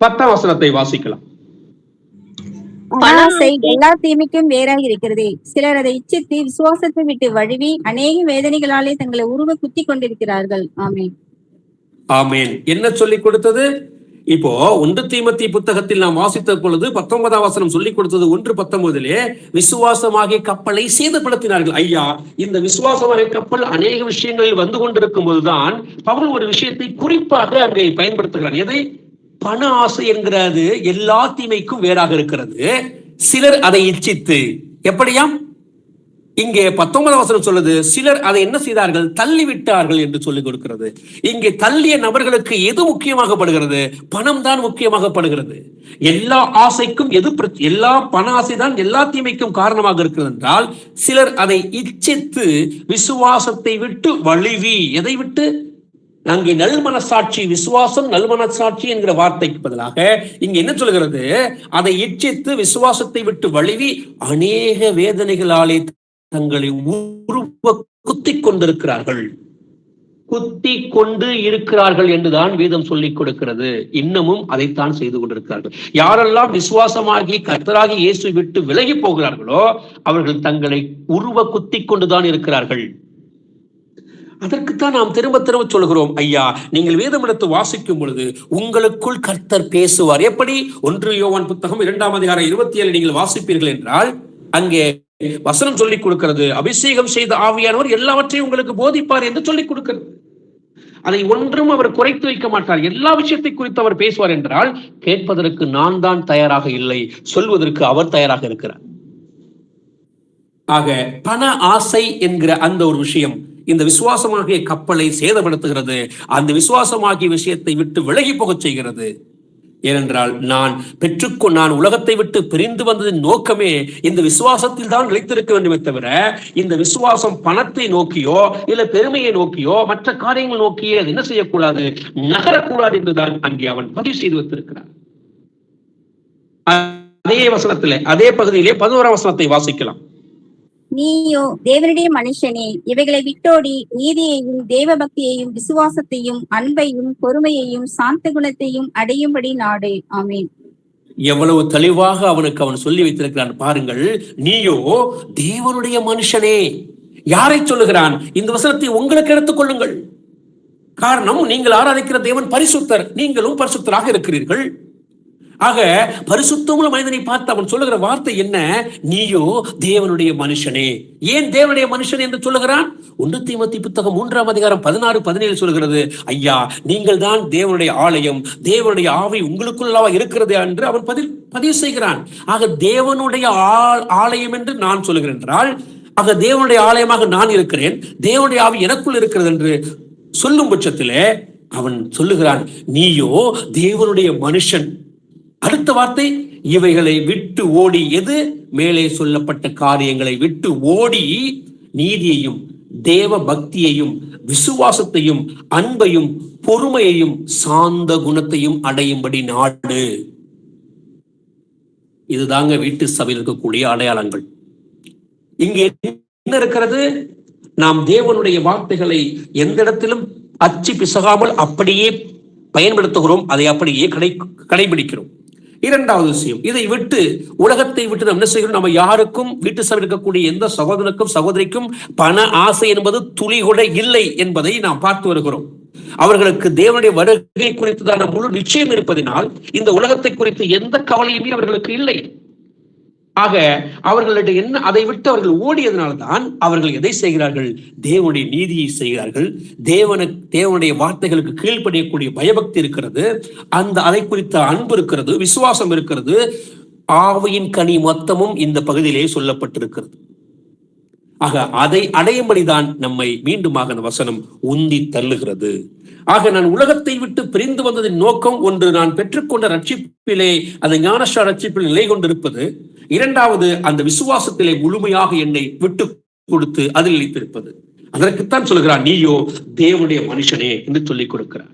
10ஆம் வசனத்தை வாசிக்கலாம். பணாசை எல்லா தீமைக்கும் வேறாக இருக்கிறது. சிலர் அதை இச்சித்து விசுவாசத்தை விட்டு வழுவி அநேக வேதனைகளாலே தங்களை உருவ குத்தி கொண்டிருக்கிறார்கள். ஆமென். ஆமென். என்ன சொல்லிக் கொடுத்தது? இப்போ 1 தீமோத்தேயு புத்தகத்தில் நாம் வாசித்த பொழுது 19ஆம் வசனம் சொல்லிக் கொடுத்தது 1:19 விசுவாசமாகிய கப்பலை சேதப்படுத்தினார்கள். ஐயா, இந்த விசுவாசமாகிய கப்பல் அநேக விஷயங்களில் வந்து கொண்டிருக்கும் போதுதான் பவுல் ஒரு விஷயத்தை குறிப்பாக அங்கே பயன்படுத்துகிறார். எதை? பண ஆசை என்கிறது எல்லா தீமைக்கும் வேறாக இருக்கிறது. சிலர் அதை இச்சித்து, எப்படியாம்? இங்கே 19ஆம் வசனம் சொல்லுது, சிலர் அதை என்ன செய்தார்கள்? தள்ளிவிட்டார்கள் என்று சொல்லிக் கொடுக்கிறது. இங்கே தள்ளிய நபர்களுக்கு எது முக்கியமாகப்படுகிறது? பணம் தான் முக்கியமாகப்படுகிறது. எல்லா ஆசைக்கும் எல்லா பண ஆசைதான் எல்லா தீமைக்கும் காரணமாக இருக்கிறது என்றால், சிலர் அதை இச்சித்து விசுவாசத்தை விட்டு வழுவி, எதை விட்டு? அங்கே நல்மனசாட்சி, விசுவாசம் நல்மனசாட்சி என்கிற வார்த்தைக்கு பதிலாக இங்க என்ன சொல்கிறது? அதை இச்சித்து விசுவாசத்தை விட்டு வழுவி அநேக வேதனைகளாலே தங்களை குத்திக் கொண்டிருக்கிறார்கள். குத்தி கொண்டு இருக்கிறார்கள் என்றுதான் வேதம் சொல்லிக் கொடுக்கிறது. இன்னமும் அதைத்தான் செய்து கொண்டிருக்கிறார்கள். யாரெல்லாம் விசுவாசமாகி கர்த்தராகி இயேசு விட்டு விலகி போகிறார்களோ அவர்கள் தங்களை உருவ குத்தி கொண்டுதான் இருக்கிறார்கள். அதற்குத்தான் நாம் திரும்ப திரும்ப சொல்கிறோம், ஐயா நீங்கள் வேதம் எடுத்து வாசிக்கும் பொழுது உங்களுக்குள் கர்த்தர் பேசுவார். எப்படி? 1 யோவான் புத்தகம் 2ஆம் அதிகாரம் 27 நீங்கள் வாசிப்பீர்கள் என்றால் அங்கே வசனம் சொல்லிக் கொடுக்கிறது, அபிஷேகம் செய்த ஆவியானவர் எல்லாவற்றையும் உங்களுக்கு போதிப்பார் என்று சொல்லிக் கொடுக்கிறது. அதை ஒன்றும் அவர் குறைத்து வைக்க மாட்டார். எல்லா விஷயத்தை குறித்து அவர் பேசுவார் என்றால் கேட்பதற்கு நான் தான் தயாராக இல்லை, சொல்வதற்கு அவர் தயாராக இருக்கிறார். ஆக பண ஆசை என்கிற அந்த ஒரு விஷயம் இந்த விசுவாசமாகிய கப்பலை சேதப்படுத்துகிறது. அந்த விசுவாசமாகிய விஷயத்தை விட்டு விலகி போகச் செய்கிறது. ஏனென்றால் நான் உலகத்தை விட்டு பிரிந்து வந்ததின் நோக்கமே இந்த விசுவாசத்தில் தான் நிலைத்திருக்க வேண்டுமே தவிர இந்த விசுவாசம் பணத்தை நோக்கியோ இல்ல பெருமையை நோக்கியோ மற்ற காரியங்கள் நோக்கியோ என்ன செய்யக்கூடாது, நகரக்கூடாது என்றுதான் அங்கே அவன் பதிவு செய்து வைத்திருக்கிறார். அதே வசனத்திலே அதே பகுதியிலே 11ஆம் வசனத்தை வாசிக்கலாம். நீயோ தேவனுடைய மனுஷனே, இவைகளை விட்டோடி நீதியையும் தேவ பக்தியையும் விசுவாசத்தையும் அன்பையும் பொறுமையையும் சாந்த குணத்தையும் அடையும்படி நாடு. ஆமென். எவ்வளவு தெளிவாக அவன் சொல்லி வைத்திருக்கிறான் பாருங்கள். நீயோ தேவனுடைய மனுஷனே. யாரை சொல்லுகிறான்? இந்த வசனத்தை உங்களுக்கு எடுத்துக் கொள்ளுங்கள். காரணம், நீங்கள் ஆராதிக்கிற தேவன் பரிசுத்தர், நீங்களும் பரிசுத்தராக இருக்கிறீர்கள். ஆக பரிசுத்தமுள்ள மனிதனை பார்த்து அவன் சொல்லுகிற வார்த்தை என்ன? நீயோ தேவனுடைய மனுஷனே. ஏன் தேவனுடைய மனுஷன் என்று சொல்லுகிறான்? 1 தீமோத்தேயு புத்தகம் 3ஆம் அதிகாரம் 16-17 சொல்கிறது, ஐயா நீங்கள் தான் தேவனுடைய ஆலயம், தேவனுடைய ஆவி உங்களுக்குள்ளவா இருக்கிறது என்று அவன் பதிவு செய்கிறான். ஆக தேவனுடைய ஆலயம் என்று நான் சொல்லுகிறேன் என்றால் ஆக தேவனுடைய ஆலயமாக நான் இருக்கிறேன், தேவனுடைய ஆவி எனக்குள் இருக்கிறது என்று சொல்லும் பட்சத்திலே அவன் சொல்லுகிறான், நீயோ தேவனுடைய மனுஷன். அடுத்த வார்த்தை, இவைகளை விட்டு ஓடி, எது? மேலே சொல்லப்பட்ட காரியங்களை விட்டு ஓடி நீதியையும் தேவ பக்தியையும் விசுவாசத்தையும் அன்பையும் பொறுமையையும் சாந்த குணத்தையும் அடையும்படி நாடு. இதுதாங்க வீட்டு சபையில் இருக்கக்கூடிய அடையாளங்கள். இங்கே என்ன இருக்கிறது? நாம் தேவனுடைய வார்த்தைகளை எந்த இடத்திலும் அச்சு பிசகாமல் அப்படியே பயன்படுத்துகிறோம், அதை அப்படியே கடைபிடிக்கிறோம். இரண்டாவது விஷயம், இதை விட்டு உலகத்தை விட்டு நம்ம என்ன செய்கிறோம்? நம்ம யாருக்கும் வீட்டு சபையில் இருக்கக்கூடிய எந்த சகோதரனுக்கும் சகோதரிக்கும் பண ஆசை என்பது துளி கூட இல்லை என்பதை நாம் பார்த்து வருகிறோம். அவர்களுக்கு தேவனுடைய வருகை குறித்துதான முழு நிச்சயம் இருப்பதனால் இந்த உலகத்தை குறித்து எந்த கவலையுமே அவர்களுக்கு இல்லை. ஆக அவர்களுடைய என்ன, அதை விட்டு அவர்கள் ஓடியதனால்தான் அவர்கள் எதை செய்கிறார்கள்? தேவனுடைய நீதியை செய்கிறார்கள். தேவனுடைய வார்த்தைகளுக்கு கீழ்ப்படியக்கூடிய பயபக்தி இருக்கிறது, அதை குறித்த அன்பு இருக்கிறது, விசுவாசம் இருக்கிறது. ஆவியின் கனி மொத்தமும் இந்த பகுதியிலே சொல்லப்பட்டிருக்கிறது. ஆக அதை அடையும்படிதான் நம்மை மீண்டுமாக அந்த வசனம் உந்தி தள்ளுகிறது. ஆக நான் உலகத்தை விட்டு பிரிந்து வந்ததின் நோக்கம் ஒன்று, நான் பெற்றுக்கொண்ட ரட்சிப்பிலே அந்த ஞானஸ்நான ரட்சிப்பில் நிலை கொண்டிருப்பது. இரண்டாவது, அந்த விசுவாசத்திலே முழுமையாக என்னை விட்டு கொடுத்து அதில் நிலைத்திருப்பது. அதற்குத்தான் சொல்கிறார், நீயோ தேவனுடைய மனுஷனே என்று சொல்லிக் கொடுக்கிறார்.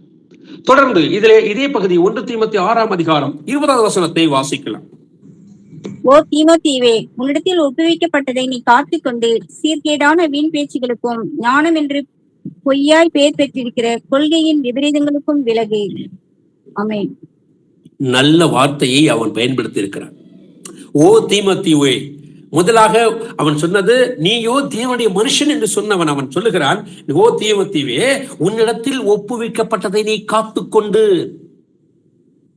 தொடர்ந்து இதே பகுதி 1 தீமோத்தேயு 6ஆம் அதிகாரம் 20வது வசனத்தை வாசிக்கலாம். ஓ தீமோத்தேயுவே, உன்னிடத்தில் ஒப்புவிக்கப்பட்டதை நீ காத்துக்கொண்டு சீர்கேடான வீண் பேச்சுகளுக்கும் ஞானம் என்று பொய்யாய் பெயர் பெற்றிருக்கிற கொள்கையின் விபரீதங்களுக்கும் விலகு. ஆமென். நல்ல வார்த்தையை அவன் பயன்படுத்தி இருக்கிறான். ஓ தீமோத்தேயுவே, முதலாக அவன் சொன்னது நீயோ தேவனுடைய மனுஷன் என்று சொன்னவன் அவன் சொல்லுகிறான், ஓ தீமோத்தேயுவே, உன்னிடத்தில் ஒப்புவிக்கப்பட்டதை நீ காத்துக்கொண்டு,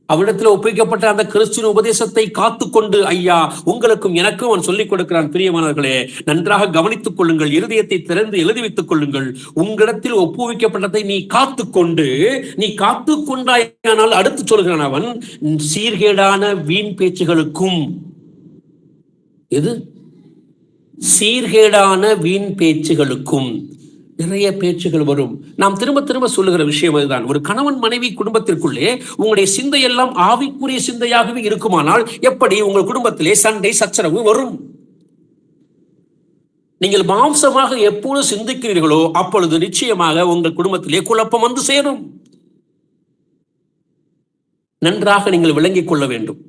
அவனிடத்தில் ஒப்புவிக்கப்பட்ட அந்த கிறிஸ்துவின் உபதேசத்தை காத்துக்கொண்டு, ஐயா உங்களுக்கும் எனக்கும் அவன் சொல்லிக் கொடுக்கிறான். பிரியமானவர்களே, நன்றாக கவனித்துக் கொள்ளுங்கள், இருதயத்தை திறந்து எழுதி வைத்துக் கொள்ளுங்கள். உங்களிடத்தில் ஒப்புவிக்கப்பட்டதை நீ காத்துக்கொண்டாயானால் அடுத்து சொல்கிறான் அவன், சீர்கேடான வீண் பேச்சுகளுக்கும், எது? சீர்கேடான வீண் பேச்சுகளுக்கும். நிறைய பேச்சுகள் வரும். நாம் திரும்ப திரும்ப சொல்லுகிற விஷயம் அதுதான். ஒரு கணவன் மனைவி குடும்பத்திற்குள்ளே உங்களுடைய சிந்தை எல்லாம் ஆவிக்குரிய சிந்தையாகவே இருக்குமானால் எப்படி உங்கள் குடும்பத்திலே சண்டை சச்சரவு வரும்? நீங்கள் மாம்சமாக எப்போது சிந்திக்கிறீர்களோ அப்பொழுது நிச்சயமாக உங்கள் குடும்பத்திலே குழப்பம் வந்து சேரும். நன்றாக நீங்கள் விளங்கிக் கொள்ள வேண்டும்.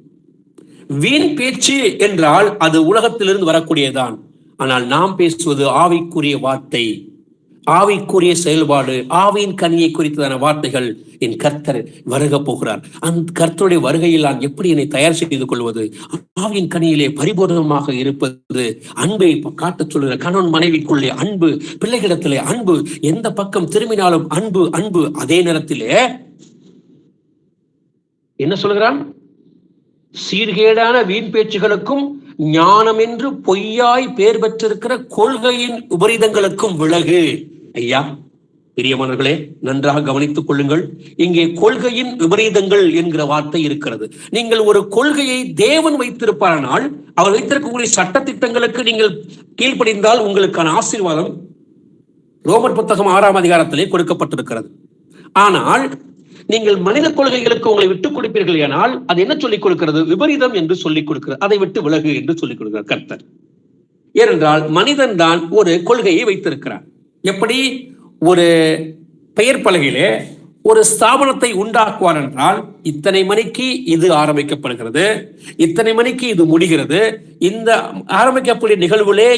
வீண் பேச்சு என்றால் அது உலகத்திலிருந்து வரக்கூடியதான். ஆனால் நாம் பேசுவது ஆவிக்குரிய வார்த்தை. ஆவிக்குரிய செயல்பாடு, ஆவியின் கனியை குறித்ததான வார்த்தைகள். என் கர்த்தர் வருக போகிறார். அந்த கர்த்தருடைய வருகையில் நான் எப்படி என்னை தயார் செய்து கொள்வது? ஆவியின் கனியிலே பரிபூர்ணமாக இருப்பது, அன்பை காட்டச் சொல்லுகிற கணவன் மனைவிக்குள்ளே அன்பு, பிள்ளைகளிடத்திலே அன்பு, எந்த பக்கம் திரும்பினாலும் அன்பு அன்பு. அதே நேரத்திலே என்ன சொல்கிறான்? சீர்கேடான வீண் பேச்சுகளுக்கும் ஞானம் என்று பொய்யாய் பேர் பெற்றிருக்கிற கொள்கையின் விபரீதங்களுக்கும் விலகு. ஐயா, பிரியமானவர்களே, நன்றாக கவனித்துக் கொள்ளுங்கள். இங்கே கொள்கையின் விபரீதங்கள் என்கிற வார்த்தை இருக்கிறது. நீங்கள் ஒரு கொள்கையை தேவன் வைத்திருப்பானால், அவர் வைத்திருக்கக்கூடிய சட்ட திட்டங்களுக்கு நீங்கள் கீழ்ப்படிந்தால் உங்களுக்கான ஆசீர்வாதம் ரோமர் புத்தகம் 6ஆம் அதிகாரத்திலே கொடுக்கப்பட்டிருக்கிறது. ஆனால் நீங்கள் மனித கொள்கைகளுக்கு உங்களை விட்டுக் கொடுப்பீர்கள் ஆனால் அது என்ன சொல்லிக் கொடுக்கிறது? விபரீதம் என்று சொல்லிக் கொடுக்கிறது. அதை விட்டு விலகு என்று சொல்லிக் கொடுக்கிறார் கர்த்தர். ஏனென்றால் மனிதன் தான் ஒரு கொள்கையை வைத்திருக்கிறார். எப்படி ஒரு பெயர் பலகையிலே ஒரு ஸ்தாபனத்தை உண்டாக்குவார் என்றால், இத்தனை மணிக்கு இது ஆரம்பிக்கப்படுகிறது, இத்தனை மணிக்கு இது முடிகிறது, இந்த ஆரம்பிக்கக்கூடிய நிகழ்வுகளே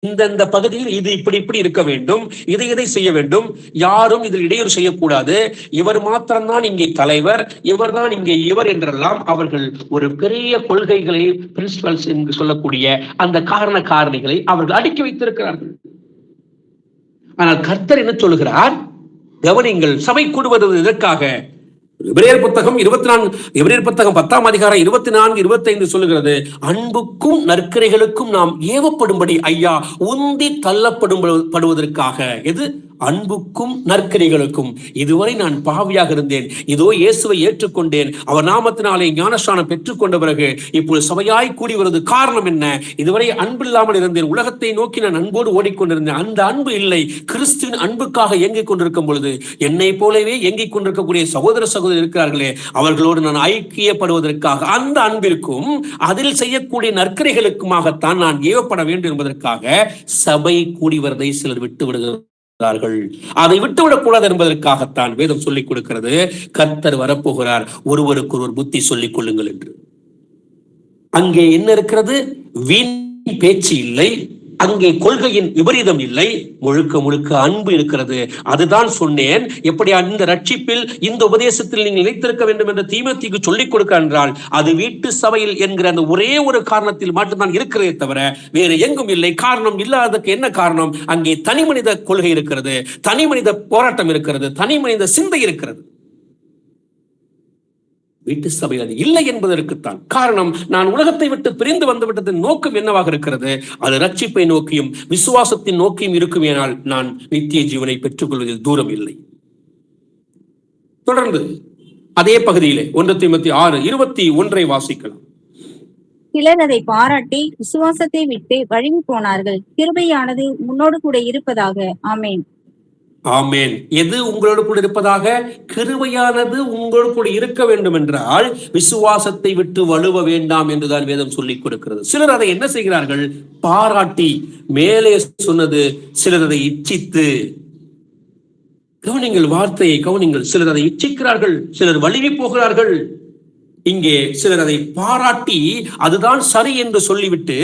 இந்த பகுதியில் இது இப்படி இப்படி இருக்க வேண்டும், இதை செய்ய வேண்டும், யாரும் இதில் இடையூறு செய்யக்கூடாது, இவர் மாத்திரம்தான் இங்கே தலைவர், இவர் தான் இங்கே இவர் என்றெல்லாம் அவர்கள் ஒரு பெரிய கொள்கைகளை, பிரின்சிபல்ஸ் என்று சொல்லக்கூடிய அந்த காரணிகளை அவர்கள் அடுக்கி வைத்திருக்கிறார்கள். ஆனால் கர்த்தர் என்ன சொல்லுகிறார்? கவனிங்கள், சபை கூடுவது எதற்காக? எபிரேயர் புத்தகம் 10ஆம் அதிகாரம் 24, 25 சொல்லுகிறது, அன்புக்கும் நற்கிரைகளுக்கும் நாம் ஏவப்படும்படி ஐயா உந்தி தள்ளப்படுவதற்காக. எது? அன்புக்கும் நற்கிரைகளுக்கும். இதுவரை நான் பாவியாக இருந்தேன், இதோ இயேசுவை ஏற்றுக்கொண்டேன், அவர் நாமத்தினாலே ஞானஸ்நானம் பெற்றுக் கொண்ட பிறகு இப்போது சபையாய் கூடி வருவது காரணம் என்ன? இதுவரை அன்பில்லாமல் இருந்தேன், உலகத்தை நோக்கி நான் அன்போடு ஓடிக்கொண்டிருந்தேன், அந்த அன்பு இல்லை. கிறிஸ்துவின் அன்புக்காக இயங்கிக் கொண்டிருக்கும் பொழுது என்னை போலவே இயங்கிக் கொண்டிருக்கக்கூடிய சகோதர சகோதரி இருக்கிறார்களே, அவர்களோடு நான் ஐக்கியப்படுவதற்காக, அந்த அன்பிற்கும் அதில் செய்யக்கூடிய நற்கரைகளுக்குமாகத்தான் நான் ஏவப்பட வேண்டும் என்பதற்காக சபை கூடி வருவதை சிலர் விட்டு விடுகிறார்கள். அதை விட்டுவிடக் கூடாது என்பதற்காகத்தான் வேதம் சொல்லிக் கொடுக்கிறது, கர்த்தர் வரப்போகிறார், ஒருவருக்கு ஒருவர் புத்தி சொல்லிக் கொள்ளுங்கள் என்று. அங்கே என்ன இருக்கிறது? வீண் பேச்சு இல்லை, அங்கே கொள்கையின் விபரீதம் இல்லை, முழுக்க முழுக்க அன்பு இருக்கிறது. அதுதான் சொன்னேன், எப்படி அந்த ரட்சிப்பில், இந்த உபதேசத்தில் நீங்கள் நிலைத்திருக்க வேண்டும் என்று தீமோத்தேயுக்கு சொல்லிக் கொடுக்க என்றால், அது வீட்டு சபையில் என்கிற அந்த ஒரே ஒரு காரணத்தில் மட்டும்தான் இருக்கிறதே தவிர வேறு எங்கும் இல்லை. காரணம் இல்லாததுக்கு என்ன காரணம்? அங்கே தனி மனித கொள்கை இருக்கிறது, தனி மனித போராட்டம் இருக்கிறது, தனி மனித சிந்தை இருக்கிறது. வீட்டு சபை அது இல்லை என்பதற்குத்தான் காரணம். நான் உலகத்தை விட்டு பிரிந்து வந்துவிட்டதன் நோக்கம் என்னவாக இருக்கிறது? அது ரட்சிப்பை நோக்கியும் விசுவாசத்தின் நோக்கியும் இருக்குமேனால் நான் நித்திய ஜீவனை பெற்றுக் கொள்வதில் தூரம் இல்லை. தொடர்ந்து அதே பகுதியிலே 1 தீமோத்தேயு 6:21 வாசிக்கலாம். சிலர் அதை பாராட்டி விசுவாசத்தை விட்டு வழுவி போனார்கள். கிருபையானது முன்னோடு கூட இருப்பதாக. ஆமேன். ஆமேன். எது உங்களோடு கூட இருப்பதாக? கிருபையானது உங்களோடு கூட இருக்க வேண்டும் என்றால் விசுவாசத்தை விட்டு வலுவ வேண்டாம் என்றுதான் வேதம் சொல்லிக் கொடுக்கிறது. சிலர் அதை என்ன செய்கிறார்கள்? பாராட்டி, மேலே சொன்னது, சிலர் அதை இச்சித்து. கவனிங்கள், வார்த்தையை கவனிங்கள். சிலர் அதை இச்சிக்கிறார்கள், சிலர் வழுவி போகிறார்கள். இங்கே சிலர் அதை பாராட்டி அதுதான் சரி என்று சொல்லிவிட்டு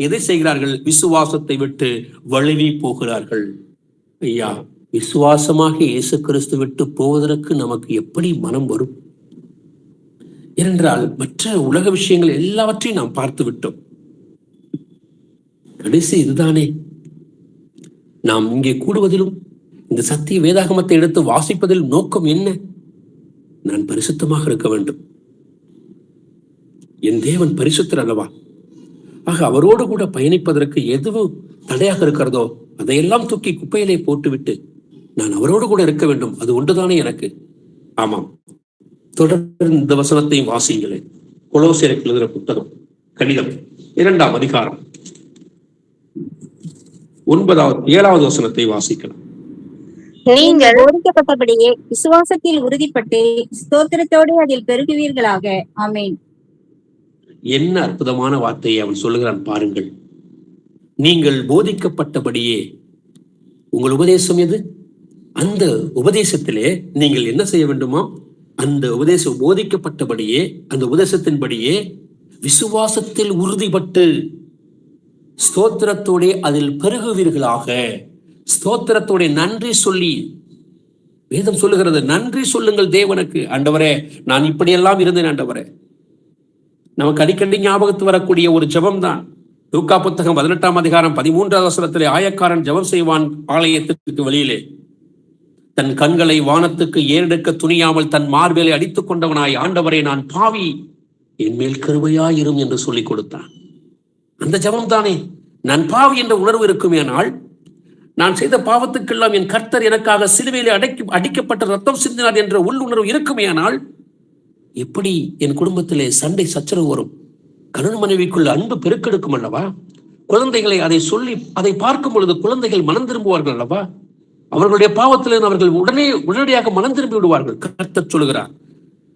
எதை செய்கிறார்கள்? விசுவாசத்தை விட்டு வழுவி போகிறார்கள். ஐயா, விசுவாசமாக இயேசு கிறிஸ்து விட்டு போவதற்கு நமக்கு எப்படி மனம் வரும்? ஏனென்றால் மற்ற உலக விஷயங்கள் எல்லாவற்றையும் நாம் பார்த்து விட்டோம். கடைசி இதுதானே. நாம் இங்கே கூடுவதிலும் இந்த சத்திய வேதாகமத்தை எடுத்து வாசிப்பதிலும் நோக்கம் என்ன? நான் பரிசுத்தமாக இருக்க வேண்டும். என் தேவன் பரிசுத்தர் அல்லவா? ஆக அவரோடு கூட பயணிப்பதற்கு எதுவும் தடையாக இருக்கிறதோ அதையெல்லாம் தூக்கி குப்பையிலே போட்டுவிட்டு நான் அவரோடு கூட இருக்க வேண்டும். அது ஒன்றுதானே எனக்கு. ஆமாம். தொடர்ந்து இந்த வசனத்தையும் வாசிங்களேன். கொலோசியருக்கு எழுதுகிற புத்தகம், கடிதம் 2ஆம் அதிகாரம் 7வது வசனத்தை வாசிக்கலாம். நீங்கள் போதிக்கப்பட்டபடியே விசுவாசத்தில் உறுதிப்பட்டு ஸ்தோத்திரத்தோடு அதில் பெருகுவீர்களாக. ஆமேன். என்ன அற்புதமான வார்த்தையை அவன் சொல்லுகிறான் பாருங்கள். நீங்கள் போதிக்கப்பட்டபடியே. உங்கள் உபதேசம் எது? அந்த உபதேசத்திலே நீங்கள் என்ன செய்ய வேண்டுமா? அந்த உபதேசம் போதிக்கப்பட்டபடியே, அந்த உபதேசத்தின்படியே விசுவாசத்தில் உறுதிப்பட்டு ஸ்தோத்திரத்தோட அதில் பெருகுவீர்களாக. ஸ்தோத்திரத்தோட நன்றி சொல்லி, வேதம் சொல்லுகிறது நன்றி சொல்லுங்கள் தேவனுக்கு. ஆண்டவரே, நான் இப்படியெல்லாம் இருந்தேன் ஆண்டவரே. நமக்கு அடிக்கடி ஞாபகத்து வரக்கூடிய ஒரு ஜெபம் தான் லூக்கா புத்தகம் 18ஆம் அதிகாரம் 13வது வசனத்திலே ஆயக்காரன் ஜெபம் செய்வான். ஆலயத்திற்கு வெளியிலே தன் கண்களை வானத்துக்கு ஏறெடுக்க துணியாமல் தன் மார்பேலை அடித்துக் கொண்டவனாய், ஆண்டவரே நான் பாவி, என் மேல் கிருபையாயிரும் என்று சொல்லிக் கொடுத்தான். அந்த ஜெபம் தானே. நான் பாவி என்ற உணர்வு இருக்குமேனால், நான் செய்த பாவத்துக்கெல்லாம் என் கர்த்தர் எனக்காக சிலுவையிலே அடிக்கப்பட்ட ரத்தம் சிந்தினார் என்ற உள்ளுணர்வு இருக்குமேயானால், எப்படி என் குடும்பத்திலே சண்டை சச்சரவு வரும்? கணவன் மனைவிக்குள்ள அன்பு பெருக்கெடுக்கும் அல்லவா? குழந்தைகளை அதை சொல்லி அதை பார்க்கும் பொழுது குழந்தைகள் மனம் திரும்புவார்கள் அல்லவா? அவர்களுடைய பாவத்திலிருந்து அவர்கள் உடனடியாக மனம் திரும்பி விடுவார்கள். கர்த்தர் சொல்கிறார்,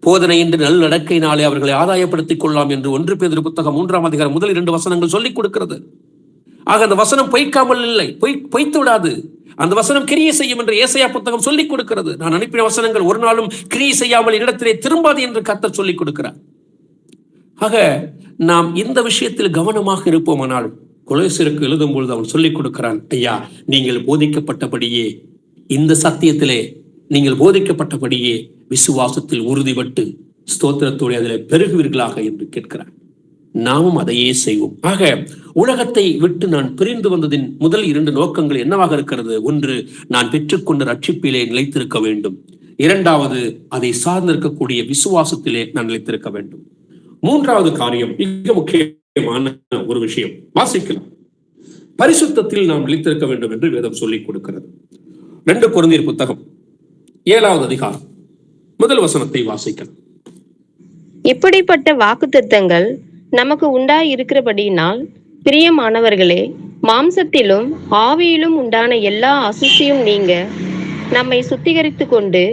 போதனை என்று நல்லடக்கையினாலே அவர்களை ஆதாயப்படுத்திக் கொள்ளலாம் என்று 1 பேதுரு புத்தகம் 3ஆம் அதிகாரம் முதல் 2 வசனங்கள் சொல்லிக் கொடுக்கிறது. ஆக அந்த வசனம் பொய்க்காமல் இல்லை, பொய்த்து விடாது. அந்த வசனம் கிரியை செய்யும் என்று ஏசாயா புத்தகம் சொல்லிக் கொடுக்கிறது. நான் அனுப்பின வசனங்கள் ஒரு நாளும் கிரியை செய்யாமல் இடத்திலே திரும்பாது என்று கர்த்தர் சொல்லிக் கொடுக்கிறார். ஆக நாம் இந்த விஷயத்தில் கவனமாக இருப்போமானால், கொலோசியருக்கு எழுதும் பொழுது அவன் சொல்லிக் கொடுக்கிறான், ஐயா, நீங்கள் போதிக்கப்பட்டபடியே, இந்த சத்தியத்திலே நீங்கள் போதிக்கப்பட்டபடியே விசுவாசத்தில் உறுதிப்பட்டு ஸ்தோத்திரத்தோடு அதில் பெருகுவீர்களாக என்று கேட்கிறார். நாமும் அதையே செய்வோம். ஆக உலகத்தை விட்டு நான் பிரிந்து வந்ததின் முதல் 2 நோக்கங்கள் என்னவாக இருக்கிறது? ஒன்று, நான் பெற்றுக்கொண்ட ரட்சிப்பிலே நிலைத்திருக்க வேண்டும். 2வது, அதை சார்ந்திருக்கக்கூடிய விசுவாசத்திலே நான் நிலைத்திருக்க வேண்டும். 3வது காரியம் மிக முக்கியமான ஒரு விஷயம், வாசிக்கலாம். பரிசுத்தத்தில் நாம் நிலைத்திருக்க வேண்டும் என்று வேதம் சொல்லிக் கொடுக்கிறது. 2 கொரிந்தியர் புத்தகம் 7வது அதிகாரம் முதல் வசனத்தை வாசிக்கலாம். இப்படிப்பட்ட வாக்குத்தத்தங்கள் நமக்கு உண்டாய் இருக்கிறபடியினால், பிரியமானவர்களே, மாம்சத்திலும் ஆவியிலும் உண்டான எல்லா அசுசியும் நீங்க நம்மை சுத்திகரித்து கொண்டு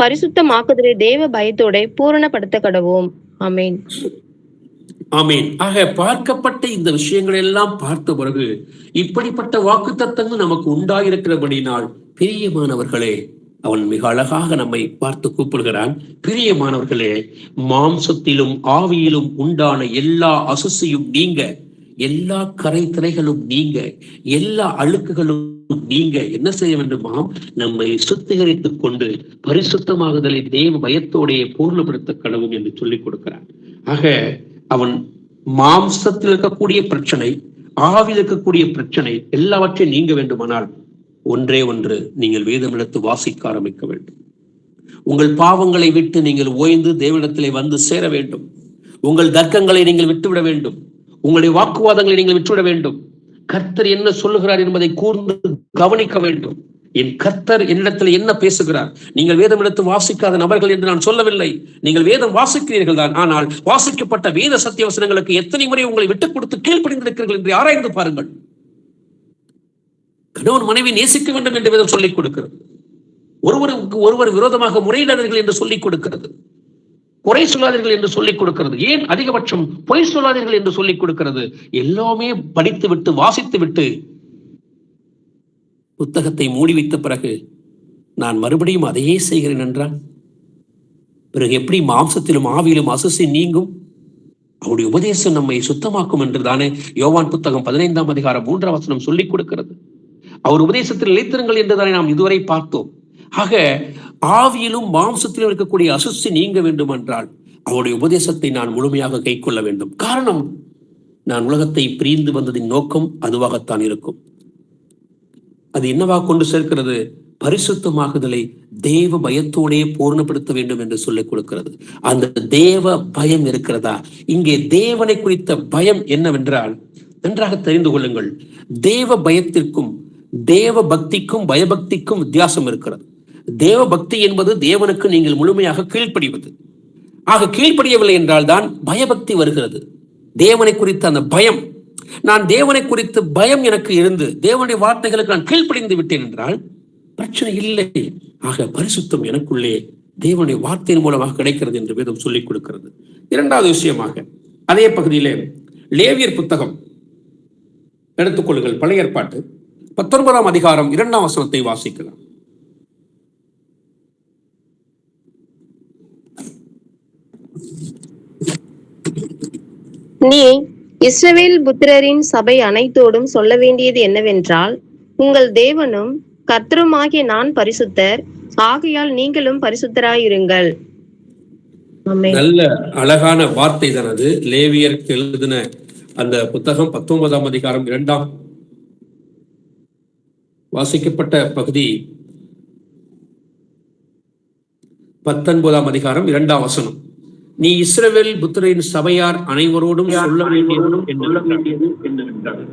பரிசுத்தமாக்குதலை தேவ பயத்தோட பூரணப்படுத்த கடவோம். ஆமேன். ஆமேன். ஆக பார்க்கப்பட்ட இந்த விஷயங்கள் எல்லாம் பார்த்த பிறகு இப்படிப்பட்ட வாக்குத்தத்தங்கள் நமக்கு உண்டாயிருக்கிறபடினால், பிரியமானவர்களே, அவன் மிக அழகாக நம்மை பார்த்து கூப்பிடுகிறான். பிரியமானவர்களே, மாம்சத்திலும் ஆவியிலும் உண்டான எல்லா அசுசியும் நீங்க, எல்லா கரைத்திரைகளும் நீங்க, எல்லா அழுக்குகளும் நீங்க என்ன செய்ய வேண்டுமாம்? நம்மை சுத்திகரித்துக் கொண்டு பரிசுத்தமாகுதலை தேவ பயத்தோடைய பூர்ணப்படுத்த கடவும் என்று சொல்லிக் கொடுக்கிறான். ஆக அவன் மாம்சத்தில் இருக்கக்கூடிய பிரச்சனை, ஆவியில் இருக்கக்கூடிய பிரச்சனை எல்லாவற்றையும் நீங்க வேண்டுமானால் ஒன்றே ஒன்று, நீங்கள் வேதம் எடுத்து வாசிக்க ஆரம்பிக்க வேண்டும். உங்கள் பாவங்களை விட்டு நீங்கள் ஓய்ந்து தேவனிடத்திலே வந்து சேர வேண்டும். உங்கள் தர்க்கங்களை நீங்கள் விட்டுவிட வேண்டும். உங்களுடைய வாக்குவாதங்களை நீங்கள் விட்டுவிட வேண்டும். கர்த்தர் என்ன சொல்லுகிறார் என்பதை கூர்ந்து கவனிக்க வேண்டும். என் கர்த்தர் என்னிடத்தில் என்ன பேசுகிறார்? நீங்கள் வேதம் எடுத்து வாசிக்காத நபர்கள் என்று நான் சொல்லவில்லை. நீங்கள் வேதம் வாசிக்கிறீர்கள் தான். ஆனால் வாசிக்கப்பட்ட வேத சத்திய வசனங்களுக்கு எத்தனை முறை உங்களை விட்டுக் கொடுத்து கீழ்ப்படிந்திருக்கிறீர்கள் என்று ஆராய்ந்து பாருங்கள். கணவன் மனைவி நேசிக்க வேண்டும் என்று வேதம் சொல்லிக் கொடுக்கிறது. ஒருவருக்கு ஒருவர் விரோதமாக முறையிடாதீர்கள் என்று சொல்லிக் கொடுக்கிறது. குறை சொல்லாதீர்கள் என்று சொல்லிக் கொடுக்கிறது. ஏன் அதிகபட்சம் பொய் சொல்லாதீர்கள் என்று சொல்லிக் கொடுக்கிறது. எல்லாமே படித்து விட்டு வாசித்து விட்டு புத்தகத்தை மூடி வைத்த பிறகு நான் மறுபடியும் அதையே செய்கிறேன் என்றால் பிறகு எப்படி மாம்சத்திலும் ஆவியிலும் அசுசி நீங்கும்? அவருடைய உபதேசம் நம்மை சுத்தமாக்கும் என்று தானே யோவான் புத்தகம் 15ஆம் அதிகாரம் 3ஆம் வசனம் சொல்லிக் கொடுக்கிறது. அவர் உபதேசத்தில் நிலைத்திருங்கள் என்றுதானே நாம் இதுவரை பார்த்தோம். ஆக ஆவியிலும் மாம்சத்திலும் இருக்கக்கூடிய அசுசி நீங்க வேண்டும் என்றால் அவருடைய உபதேசத்தை நான் முழுமையாக கை கொள்ள வேண்டும். காரணம், நான் உலகத்தை பிரிந்து வந்ததின் நோக்கம் அதுவாகத்தான் இருக்கும். அது என்னவாக கொண்டு சேர்க்கிறது? பரிசுத்தமாகுதலை தேவ பயத்தோடே பூர்ணப்படுத்த வேண்டும் என்று சொல்லிக் கொடுக்கிறது. அந்த தேவ பயம் இருக்கிறதா? இங்கே தேவனை குறித்த பயம் என்னவென்றால், நன்றாக தெரிந்து கொள்ளுங்கள், தேவ பயத்திற்கும் தேவ பக்திக்கும் பயபக்திக்கும் வித்தியாசம் இருக்கிறது. தேவ பக்தி என்பது தேவனுக்கு நீங்கள் முழுமையாக கீழ்ப்படிவது. ஆக கீழ்ப்படியவில்லை என்றால் தான் பயபக்தி வருகிறது. தேவனை குறித்த அந்த பயம், நான் தேவனை குறித்து பயம் எனக்கு இருந்து தேவனுடைய வார்த்தைகளுக்கு நான் கீழ்ப்படிந்து விட்டேன் என்றால் பிரச்சனை இல்லை. ஆக பரிசுத்தம் எனக்குள்ளே தேவனுடைய வார்த்தையின் மூலமாக கிடைக்கிறது என்று வேதம் சொல்லிக் கொடுக்கிறது. 2வது விஷயமாக அதே பகுதியிலே லேவியர் புத்தகம் எடுத்துக்கொள்ளுங்கள். பழைய ஏற்பாட்டு 19ஆம் அதிகாரம் 2ஆம் வசனத்தை வாசிக்கலாம். நீ இஸ்ரவேல் புத்திரரின் சபை அனைத்தோடும் சொல்ல வேண்டியது என்னவென்றால், உங்கள் தேவனும் கர்த்தருமாகிய நான் பரிசுத்தர், ஆகையால் நீங்களும் பரிசுத்தராயிருங்கள். ஆமென். நல்ல அழகான வார்த்தை தான் அது. லேவியருக்கு எழுதின அந்த புத்தகம் 19ஆம் அதிகாரம் 2ஆம் வாசிக்கப்பட்ட பகுதி 19ஆம் அதிகாரம் 2ஆம் வசனம். நீ இஸ்ரவேல் புத்திரரின் சபையார் அனைவரோடும் சொல்ல வேண்டியது என்னவென்றால்,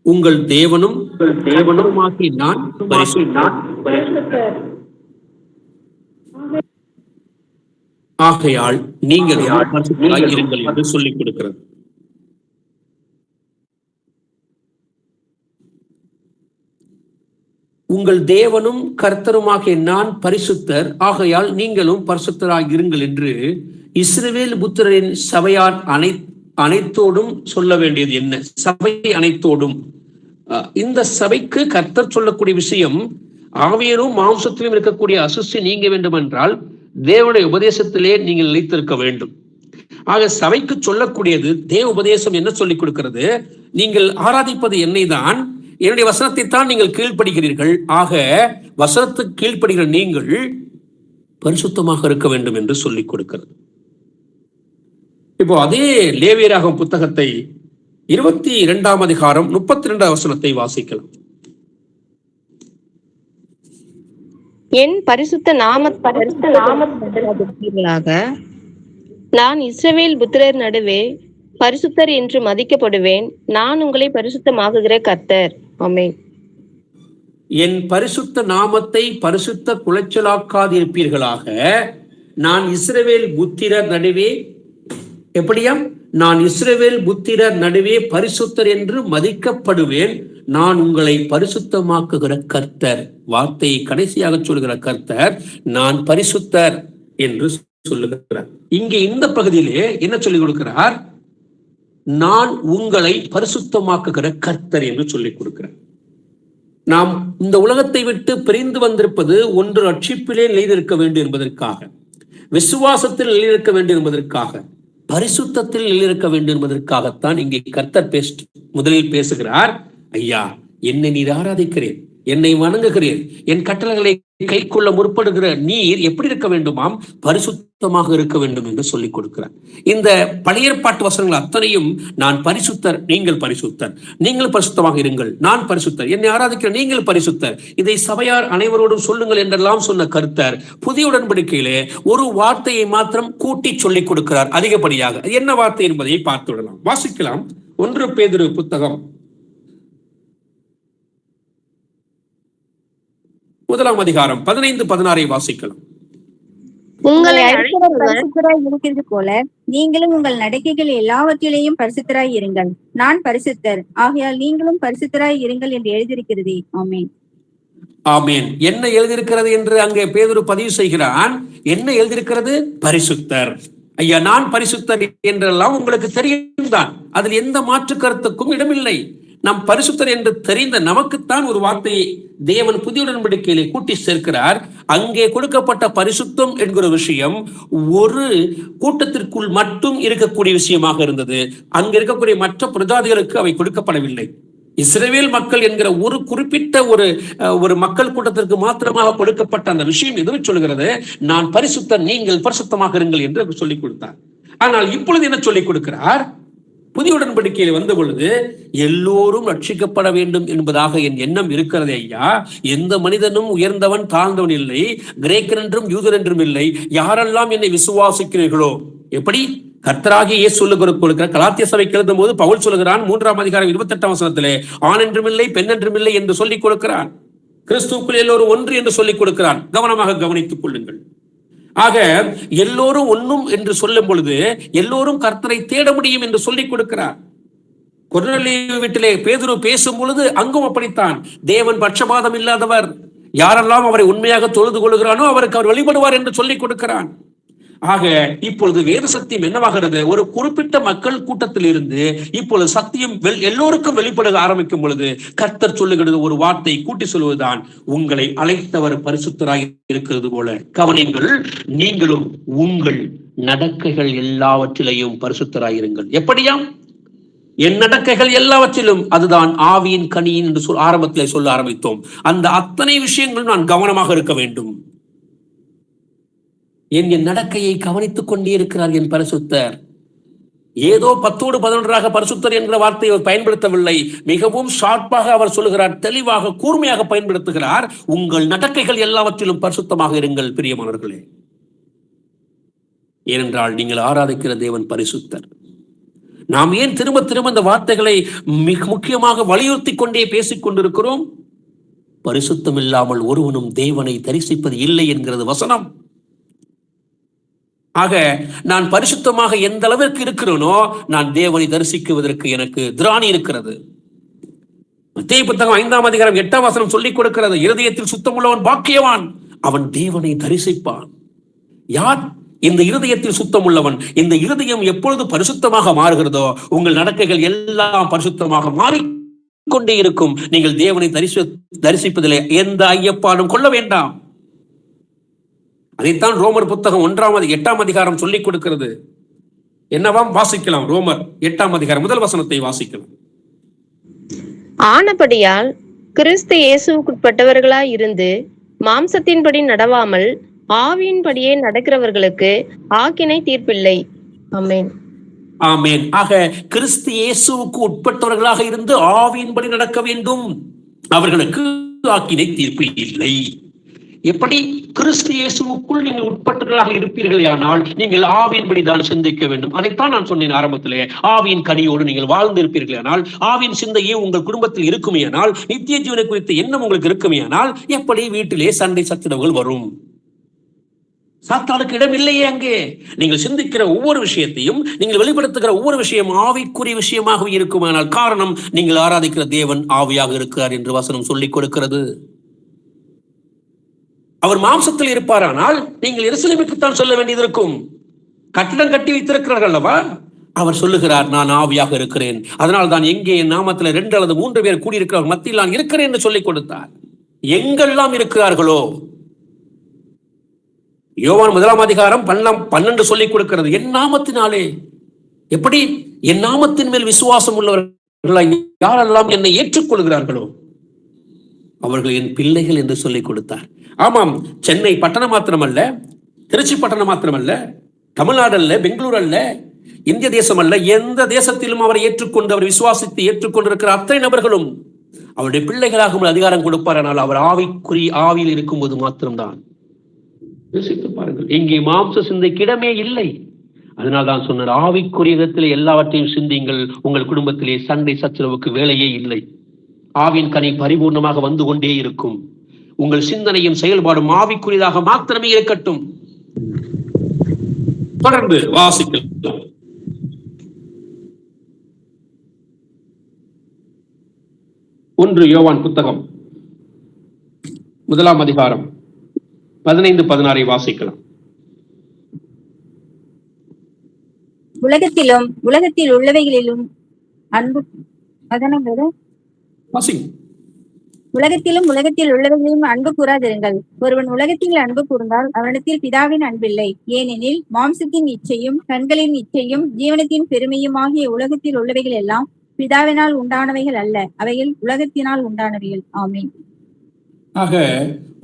உங்கள் தேவனும் தேவனுமாகி நான் பரிசுத்தர், ஆகையால் நீங்கள் பரிசுத்தராய் இருங்கள் என்று சொல்லிக் கொடுக்கிறது. உங்கள் தேவனும் கர்த்தருமாகிய நான் பரிசுத்தர், ஆகையால் நீங்களும் பரிசுத்தராய் இருங்கள் என்று இஸ்ரவேல் புத்திரரின் சபையார் அனைத்தோடும் சொல்ல வேண்டியது என்ன? சபை அனைத்தோடும். இந்த சபைக்கு கர்த்தர் சொல்லக்கூடிய விஷயம், ஆவியரும் மாம்சத்திலும் இருக்கக்கூடிய அசுசி நீங்க வேண்டும் என்றால் தேவனுடைய உபதேசத்திலே நீங்கள் நிலைத்திருக்க வேண்டும். ஆக சபைக்கு சொல்லக்கூடியது தேவ உபதேசம் என்ன சொல்லிக் கொடுக்கிறது? நீங்கள் ஆராதிப்பது என்னை தான், என்னுடைய வசனத்தை தான் நீங்கள் கீழ்ப்படுகிறீர்கள். ஆக வசனத்துக்கு கீழ்ப்படுகிற நீங்கள் பரிசுத்தமாக இருக்க வேண்டும் என்று சொல்லிக் கொடுக்கிறது. இப்போ அதே லேவியராகமம் புத்தகத்தை 22ஆம் அதிகாரம் 32ஆம் வசனத்தை வாசிக்கலாம். என் பரிசுத்த நாமத்தீர்களாக நான் இஸ்ரவேல் புத்திரர் நடுவே பரிசுத்தர் என்று மதிக்கப்படுவேன். நான் உங்களை பரிசுத்தமாகுகிற கர்த்தர். ஆமென். என் பரிசுத்த நாமத்தை பரிசுத்த குலைச்சலாக்காதிருப்பீர்களாக. நான் இஸ்ரவேல் புத்திரர் நடுவே எப்படியாம்? நான் இஸ்ரவேல் புத்திரர் நடுவே பரிசுத்தர் என்று மதிக்கப்படுவேன். நான் உங்களை பரிசுத்தமாக்குகிற கர்த்தர். வார்த்தையை கடைசியாக சொல்லுகிற கர்த்தர் நான் பரிசுத்தர் என்று சொல்லுகிறார். இங்கே இந்த பகுதியிலே என்ன சொல்லிக் கொடுக்கிறார்? நான் உங்களை பரிசுத்தமாக்குகிற கர்த்தர் என்று சொல்லிக் கொடுக்கிறார். நாம் இந்த உலகத்தை விட்டு பிரிந்து வந்திருப்பது ஒன்று ரட்சிப்பிலே நிலைநிற்க வேண்டும் என்பதற்காக, விசுவாசத்தில் நிலைநிற்க வேண்டும் என்பதற்காக, பரிசுத்தத்தில் நிலைநிற்க வேண்டும் என்பதற்காகத்தான் இங்கே கர்த்தர் முதலில் பேசுகிறார். ஐயா, என்னை நீர் ஆராதிக்கிறேன், என்னை வணங்குகிறேன், என் கட்டளைகளை கை கொள்ள முற்படுகிற நீர் எப்படி இருக்க வேண்டுமாம்? பரிசுத்தமாக இருக்க வேண்டும் என்று சொல்லிக் கொடுக்கிறார். இந்த பழைய ஏற்பாட்டு வசனங்கள் அத்தனையும் நான் பரிசுத்தர், நீங்கள் பரிசுத்தர், நீங்கள் பரிசுத்தமாக இருங்கள், நான் பரிசுத்தர், என்னை ஆராதிக்கிற நீங்கள் பரிசுத்தர், இதை சபையார் அனைவரோடும் சொல்லுங்கள் என்றெல்லாம் சொன்ன கர்த்தர் புதிய உடன்படிக்கையிலே ஒரு வார்த்தையை மாத்திரம் கூட்டி சொல்லிக் கொடுக்கிறார் அதிகப்படியாக. என்ன வார்த்தை என்பதை பார்த்து விடலாம். வாசிக்கலாம். 1 பேதுரு புத்தகம் 1ஆம் அதிகாரம் 15-16 வாசிக்கலாம். உங்களை பரிசுத்தராய் இருக்கிறது போல நீங்களும் உங்கள் நடக்கைகள் எல்லாவற்றிலேயும் பரிசுத்தராய் இருங்கள். நான் பரிசுத்தர், ஆகையால் நீங்களும் பரிசுத்தராய் இருங்கள் என்று எழுதியிருக்கிறது. ஆமென். ஆமென். என்ன எழுதியிருக்கிறது என்று அங்கே பேதுரு பதிவு செய்கிறான். என்ன எழுதியிருக்கிறது? பரிசுத்தர். ஐயா, நான் பரிசுத்தர் என்றெல்லாம் உங்களுக்கு தெரியும் தான். அதில் எந்த மாற்று கருத்துக்கும் இடமில்லை. நாம் பரிசுத்தர் என்று தெரிந்த நமக்குத்தான் ஒரு வார்த்தையை தேவன் புதிய உடன்படிக்கையிலே கூட்டி சேர்க்கிறார். அங்கே கொடுக்கப்பட்ட பரிசுத்தம் என்கிற விஷயம் ஒரு கூட்டத்திற்குள் மட்டும் இருக்கக்கூடிய விஷயமாக இருந்தது. அங்க இருக்கக்கூடிய மற்ற பிரஜாதிகளுக்கு அவை கொடுக்கப்படவில்லை. இஸ்ரவேல் மக்கள் என்கிற ஒரு குறிப்பிட்ட ஒரு மக்கள் கூட்டத்திற்கு மாத்திரமாக கொடுக்கப்பட்ட அந்த விஷயம் எதுவும் சொல்லுகிறது? நான் பரிசுத்தர், நீங்கள் பரிசுத்தமாக இருங்கள் என்று சொல்லிக் கொடுத்தார். ஆனால் இப்பொழுது என்ன சொல்லிக் கொடுக்கிறார்? புதிய உடன்படிக்கையில் வந்த பொழுது எல்லோரும் ரட்சிக்கப்பட வேண்டும் என்பதாக என் எண்ணம் இருக்கிறது ஐயா. எந்த மனிதனும் உயர்ந்தவன் தாழ்ந்தவன் இல்லை, கிரேக்கன் என்றும் யூதர் என்றும் இல்லை, யாரெல்லாம் என்னை விசுவாசிக்கிறீர்களோ. எப்படி? கர்த்தராகிய இயேசு சொல்லுகிற கலாத்திய சபைக்கு எழுதும் போது பவுல் சொல்லுகிறான் 3ஆம் அதிகாரம் 28ஆம் வசனத்திலே, ஆண் என்றும் இல்லை பெண் என்றும் இல்லை என்று சொல்லிக் கொடுக்கிறான். கிறிஸ்துவுக்குள் எல்லோரும் ஒன்று என்று சொல்லிக் கொடுக்கிறான். கவனமாக கவனித்துக் கொள்ளுங்கள். ஆக எல்லோரும் ஒன்றும் என்று சொல்லும் பொழுது எல்லோரும் கர்த்தரை தேட முடியும் என்று சொல்லிக் கொடுக்கிறார். கொர்நேலியு வீட்டிலே பேதுரு பேசும் பொழுது அங்கும் அப்படித்தான். தேவன் பட்சபாதம் இல்லாதவர், யாரெல்லாம் அவரை உண்மையாக தொழுது கொள்கிறானோ அவருக்கு அவர் வழிபடுவார் என்று சொல்லிக் கொடுக்கிறான். ஆக இப்பொழுது வேத சத்தியம் என்னவாகிறது? ஒரு குறிப்பிட்ட மக்கள் கூட்டத்தில் இருந்து இப்பொழுது சத்தியம் எல்லோருக்கும் வெளிப்பட ஆரம்பிக்கும் பொழுது கர்த்தர் சொல்லுகிறது ஒரு வார்த்தை கூட்டி சொல்வதுதான், உங்களை அழைத்தவர் பரிசுத்தராய் இருக்கிறது போல கவனிங்கள், நீங்களும் உங்கள் நடக்கைகள் எல்லாவற்றிலையும் பரிசுத்தராயிருங்கள். எப்படியாம்? என் நடக்கைகள் எல்லாவற்றிலும், அதுதான் ஆவியின் கனியின் என்று ஆரம்பத்திலே சொல்ல ஆரம்பித்தோம். அந்த அத்தனை விஷயங்களும் நான் கவனமாக இருக்க வேண்டும். என் நடக்கையை கவனித்துக் கொண்டே இருக்கிறார் என் பரிசுத்தர். ஏதோ 10-11 பரிசுத்தர் என்கிற வார்த்தையை அவர் பயன்படுத்தவில்லை. மிகவும் ஷார்ப்பாக அவர் சொல்லுகிறார், தெளிவாக கூர்மையாக பயன்படுத்துகிறார். உங்கள் நடக்கைகள் எல்லாவற்றிலும் பரிசுத்தமாக இருங்கள் பிரியமானவர்களே. ஏனென்றால் நீங்கள் ஆராதிக்கிற தேவன் பரிசுத்தர். நாம் ஏன் திரும்ப திரும்ப இந்த வார்த்தைகளை மிக முக்கியமாக வலியுறுத்தி கொண்டே பேசிக் கொண்டிருக்கிறோம்? பரிசுத்தம் இல்லாமல் ஒருவனும் தேவனை தரிசிப்பது இல்லை என்கிறது வசனம். ஆக நான் பரிசுத்தமாக எந்த அளவிற்கு இருக்கிறேனோ நான் தேவனை தரிசிக்குவதற்கு எனக்கு திராணி இருக்கிறது. மத்தேயு புத்தகம் 5ஆம் அதிகாரம் 8ஆம் வசனம் சொல்லிக் கொடுக்கிறது, இருதயத்தில் சுத்தமுள்ளவன் பாக்கியவான், அவன் தேவனை தரிசிப்பான். யார் இந்த இருதயத்தில் சுத்தம் உள்ளவன்? இந்த இருதயம் எப்பொழுது பரிசுத்தமாக மாறுகிறதோ உங்கள் நடக்கைகள் எல்லாம் பரிசுத்தமாக மாறிக்கொண்டே இருக்கும். நீங்கள் தேவனை தரிசிப்பதிலே எந்த ஐயப்பாடும் கொள்ள வேண்டாம். அதைத்தான் ரோமர் புத்தகம் 8ஆம் அதிகாரம் சொல்லிக் கொடுக்கிறது. என்னவாம் வாசிக்கலாம்? ரோமர் 8ஆம் அதிகாரம் 1 வசனத்தை வாசிக்கலாம். ஆனபடியால் கிறிஸ்து இயேசுவுக்குட்பட்டவர்களாய் இருந்து மாம்சத்தின்படி நடவாமல் ஆவியின்படியே நடக்கிறவர்களுக்கு ஆக்கினை தீர்ப்பில்லை. ஆமென். ஆமென். ஆக கிறிஸ்து இயேசுவுக்கு உட்பட்டவர்களாக இருந்து ஆவியின்படி நடக்க வேண்டும். அவர்களுக்கு ஆக்கினை தீர்ப்பு இல்லை. எப்படி? கிறிஸ்து இயேசுவுக்குள் நீங்கள் உட்பட்டவர்களாக இருப்பீர்கள் ஆனால் நீங்கள் ஆவியின்படி தான் சிந்திக்க வேண்டும். அதைத்தான் நான் சொன்னேன் ஆரம்பத்திலே. ஆவியின் கனியோடு நீங்கள் வாழ்ந்திருப்பீர்கள் ஆனால், ஆவியின் சிந்தையே உங்கள் குடும்பத்தில் இருக்குமே ஆனால், நித்திய ஜீவனை குறித்த எண்ணம் உங்களுக்கு இருக்குமே ஆனால், எப்படி வீட்டிலே சண்டை சச்சரவுகள் வரும்? சாத்தானுக்கு இடம் இல்லையே அங்கே. நீங்கள் சிந்திக்கிற ஒவ்வொரு விஷயத்தையும், நீங்கள் வெளிப்படுத்துகிற ஒவ்வொரு விஷயம் ஆவிக்குரிய விஷயமாகவே இருக்குமானால், காரணம் நீங்கள் ஆராதிக்கிற தேவன் ஆவியாக இருக்கிறார் என்று வசனம் சொல்லிக் கொடுக்கிறது. அவர் மாம்சத்தில் இருப்பாரானால் நீங்கள் எருசலேமுக்குத்தான் சொல்ல வேண்டியது இருக்கும். கட்டிடம் கட்டி வைத்திருக்கிறார்கள் அல்லவா? அவர் சொல்லுகிறார், நான் ஆவியாக இருக்கிறேன். அதனால் தான் எங்கே என் நாமத்தில் 2 அல்லது 3 பேர் கூடியிருக்கிறார் மத்தியில் நான் இருக்கிறேன் என்று சொல்லிக் கொடுத்தார். எங்கெல்லாம் இருக்கிறார்களோ, யோவான் 1ஆம் அதிகாரம் 12 சொல்லிக் கொடுக்கிறது, என் நாமத்தினாலே. எப்படி? என் நாமத்தின் மேல் விசுவாசம் உள்ளவர்கள் யாரெல்லாம் என்னை ஏற்றுக்கொள்கிறார்களோ அவர்கள் என் பிள்ளைகள் என்று சொல்லிக் கொடுத்தார். ஆமாம், சென்னை பட்டணம் மாத்திரமல்ல, திருச்சி பட்டணம் மாத்திரமல்ல, தமிழ்நாடு அல்ல, பெங்களூர் அல்ல, இந்திய தேசம் அல்ல, எந்த தேசத்திலும் அவரை ஏற்றுக்கொண்டு அவர் விசுவாசித்து ஏற்றுக்கொண்டிருக்கிற அத்தனை நபர்களும் அவருடைய பிள்ளைகளாக அதிகாரம் கொடுப்பார். ஆனால் அவர் ஆவியில் இருக்கும்போது மாத்திரம்தான். யோசித்து பாருங்கள், இங்கே மாம்ச சிந்தைக்கு இடமே இல்லை. அதனால் தான் சொன்னார், ஆவிக்குரிய விதத்திலே எல்லாவற்றையும் சிந்திங்கள், உங்கள் குடும்பத்திலே சண்டை சச்சரவுக்கு வேலையே இல்லை. ஆவின் கனி பரிபூர்ணமாக வந்து கொண்டே இருக்கும். உங்கள் சிந்தனையும் செயல்பாடும் ஆவிக்குரியதாக மாத்திரமே இருக்கட்டும். தொடர்ந்து வாசிக்கலாம். 1 யோவான் புத்தகம் 1ஆம் அதிகாரம் 15-16 வாசிக்கலாம். உலகத்தில் உள்ளவைகளிலும் அன்பு உலகத்தில் உள்ளவர்களையும் அன்பு கூறாதிருங்கள். ஒருவன் உலகத்தில் அன்பு கூர்ந்தால் அவனிடத்தில் பிதாவின் அன்பில்லை. ஏனெனில் மாம்சத்தின் இச்சையும், கண்களின் இச்சையும், ஜீவனத்தின் பெருமையும் ஆகிய உலகத்தில் உள்ளவைகள் எல்லாம் பிதாவினால் உண்டானவைகள் அல்ல, அவைகள் உலகத்தினால் உண்டானவைகள். ஆமென். ஆக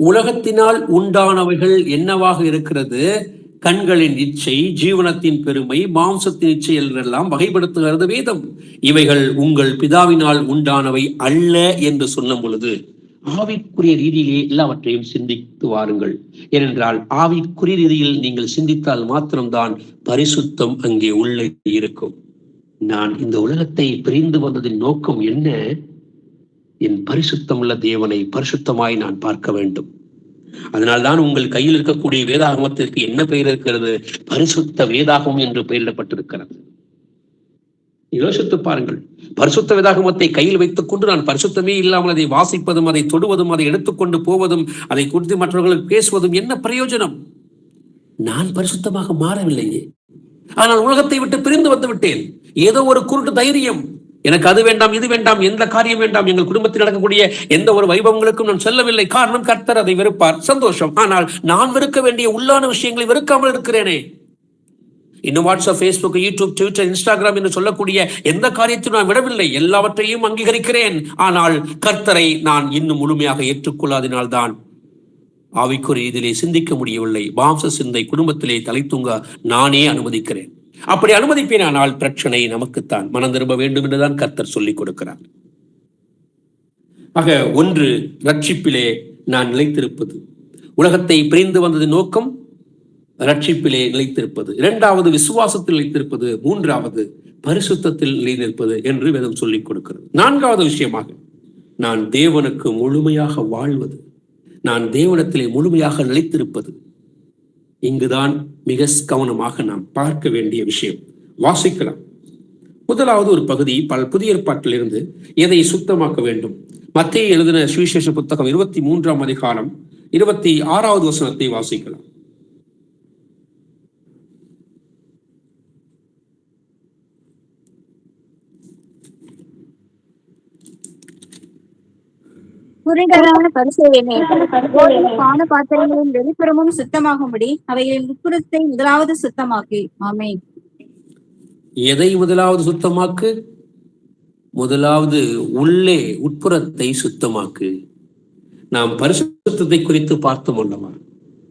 உலகத்தினால் உண்டானவைகள் என்னவாக இருக்கிறது? கண்களின் இச்சை, ஜீவனத்தின் பெருமை, மாம்சத்தின் இச்சை என்றெல்லாம் வகைப்படுத்துகிறது வேதம். இவைகள் உங்கள் பிதாவினால் உண்டானவை அல்ல என்று சொல்லும் பொழுது ஆவிக்குரிய ரீதியிலே எல்லாவற்றையும் சிந்தித்து வாருங்கள். ஏனென்றால் ஆவிக்குரிய ரீதியில் நீங்கள் சிந்தித்தால் மாத்திரம்தான் பரிசுத்தம் அங்கே உள்ளே இருக்கும். நான் இந்த உலகத்தை பிரிந்து வந்ததின் நோக்கம் என்ன? என் பரிசுத்தம் உள்ள தேவனை பரிசுத்தமாய் நான் பார்க்க வேண்டும். அதனால்தான் உங்கள் கையில் இருக்கக்கூடிய வேதாகமத்திற்கு என்ன பெயர் இருக்கிறது? பரிசுத்த வேதாகமம் என்று பெயரிடப்பட்டிருக்கிறது. யோசித்து பாருங்கள். பரிசுத்த வேதாகமத்தை கையில் வைத்துக் கொண்டு நான் பரிசுத்தமே இல்லாமல் அதை வாசிப்பதும், அதை தொடுவதும், அதை எடுத்துக்கொண்டு போவதும், அதை குறித்து மற்றவர்களுக்கு பேசுவதும் என்ன பிரயோஜனம்? நான் பரிசுத்தமாக மாறவில்லையே. ஆனால் உலகத்தை விட்டு பிரிந்து வந்து விட்டேன். ஏதோ ஒரு குருட்டு தைரியம், எனக்கு அது வேண்டாம், இது வேண்டாம், எந்த காரியம் வேண்டாம், எங்கள் குடும்பத்தில் நடக்கக்கூடிய எந்த ஒரு வைபவங்களுக்கும் நான் செல்லவில்லை. காரணம், கர்த்தர் அதை வெறுப்பார். சந்தோஷம். ஆனால் நான் வெறுக்க வேண்டிய உள்ளான விஷயங்களை வெறுக்காமல் இருக்கிறேனே. இன்னும் WhatsApp, Facebook, YouTube, Twitter, Instagram என்று சொல்லக்கூடிய எந்த காரியத்தையும் நான் விடவில்லை. எல்லாவற்றையும் அங்கீகரிக்கிறேன். ஆனால் கர்த்தரை நான் இன்னும் முழுமையாக ஏற்றுக்கொள்ளாததினால்தான் ஆவிக்குரிய இதிலே சிந்திக்க முடியவில்லை. மாம்ச சிந்தை குடும்பத்திலே தலை தூங்க நானே அனுமதிக்கிறேன். அப்படி அனுமதிப்பேனால் பிரச்சனை நமக்குத்தான். மனம் திரும்ப வேண்டும் என்றுதான் கர்த்தர் சொல்லிக் கொடுக்கிறார். ஆக, ஒன்று, ரட்சிப்பிலே நான் நிலைத்திருப்பது. உலகத்தை பிரிந்து வந்தது நோக்கம் ரட்சிப்பிலே நிலைத்திருப்பது. இரண்டாவது, விசுவாசத்தில் நிலைத்திருப்பது. மூன்றாவது, பரிசுத்தத்தில் நிலைநிற்பது என்று வேதம் சொல்லிக் கொடுக்கிறது. நான்காவது விஷயமாக, நான் தேவனுக்கு முழுமையாக வாழ்வது, நான் தேவனிடத்திலே முழுமையாக நிலைத்திருப்பது. இங்குதான் மிக கவனமாக நாம் பார்க்க வேண்டிய விஷயம். வாசிக்கலாம். முதலாவது ஒரு பகுதி புதிய ஏற்பாட்டிலிருந்து எதை சுத்தமாக்க வேண்டும். மத்தேயு எழுதின சுவிசேஷ புத்தகம் 23ஆம் அதிகாரம் 26வது வசனத்தை வாசிக்கலாம். புரிந்ததான பரிசேயனே, பான பாத்திரங்களின் வெளிப்புறமும் சுத்தமாகும்படி அவைகளின் உட்புறத்தை முதலாவது சுத்தமாக்கு. ஆமென். எதை முதலாவது சுத்தமாக்கு? முதலாவது உள்ளே உட்புறத்தை சுத்தமாக்கு. நாம் பரிசுத்தத்தை குறித்து பார்த்தோம் அல்லவா?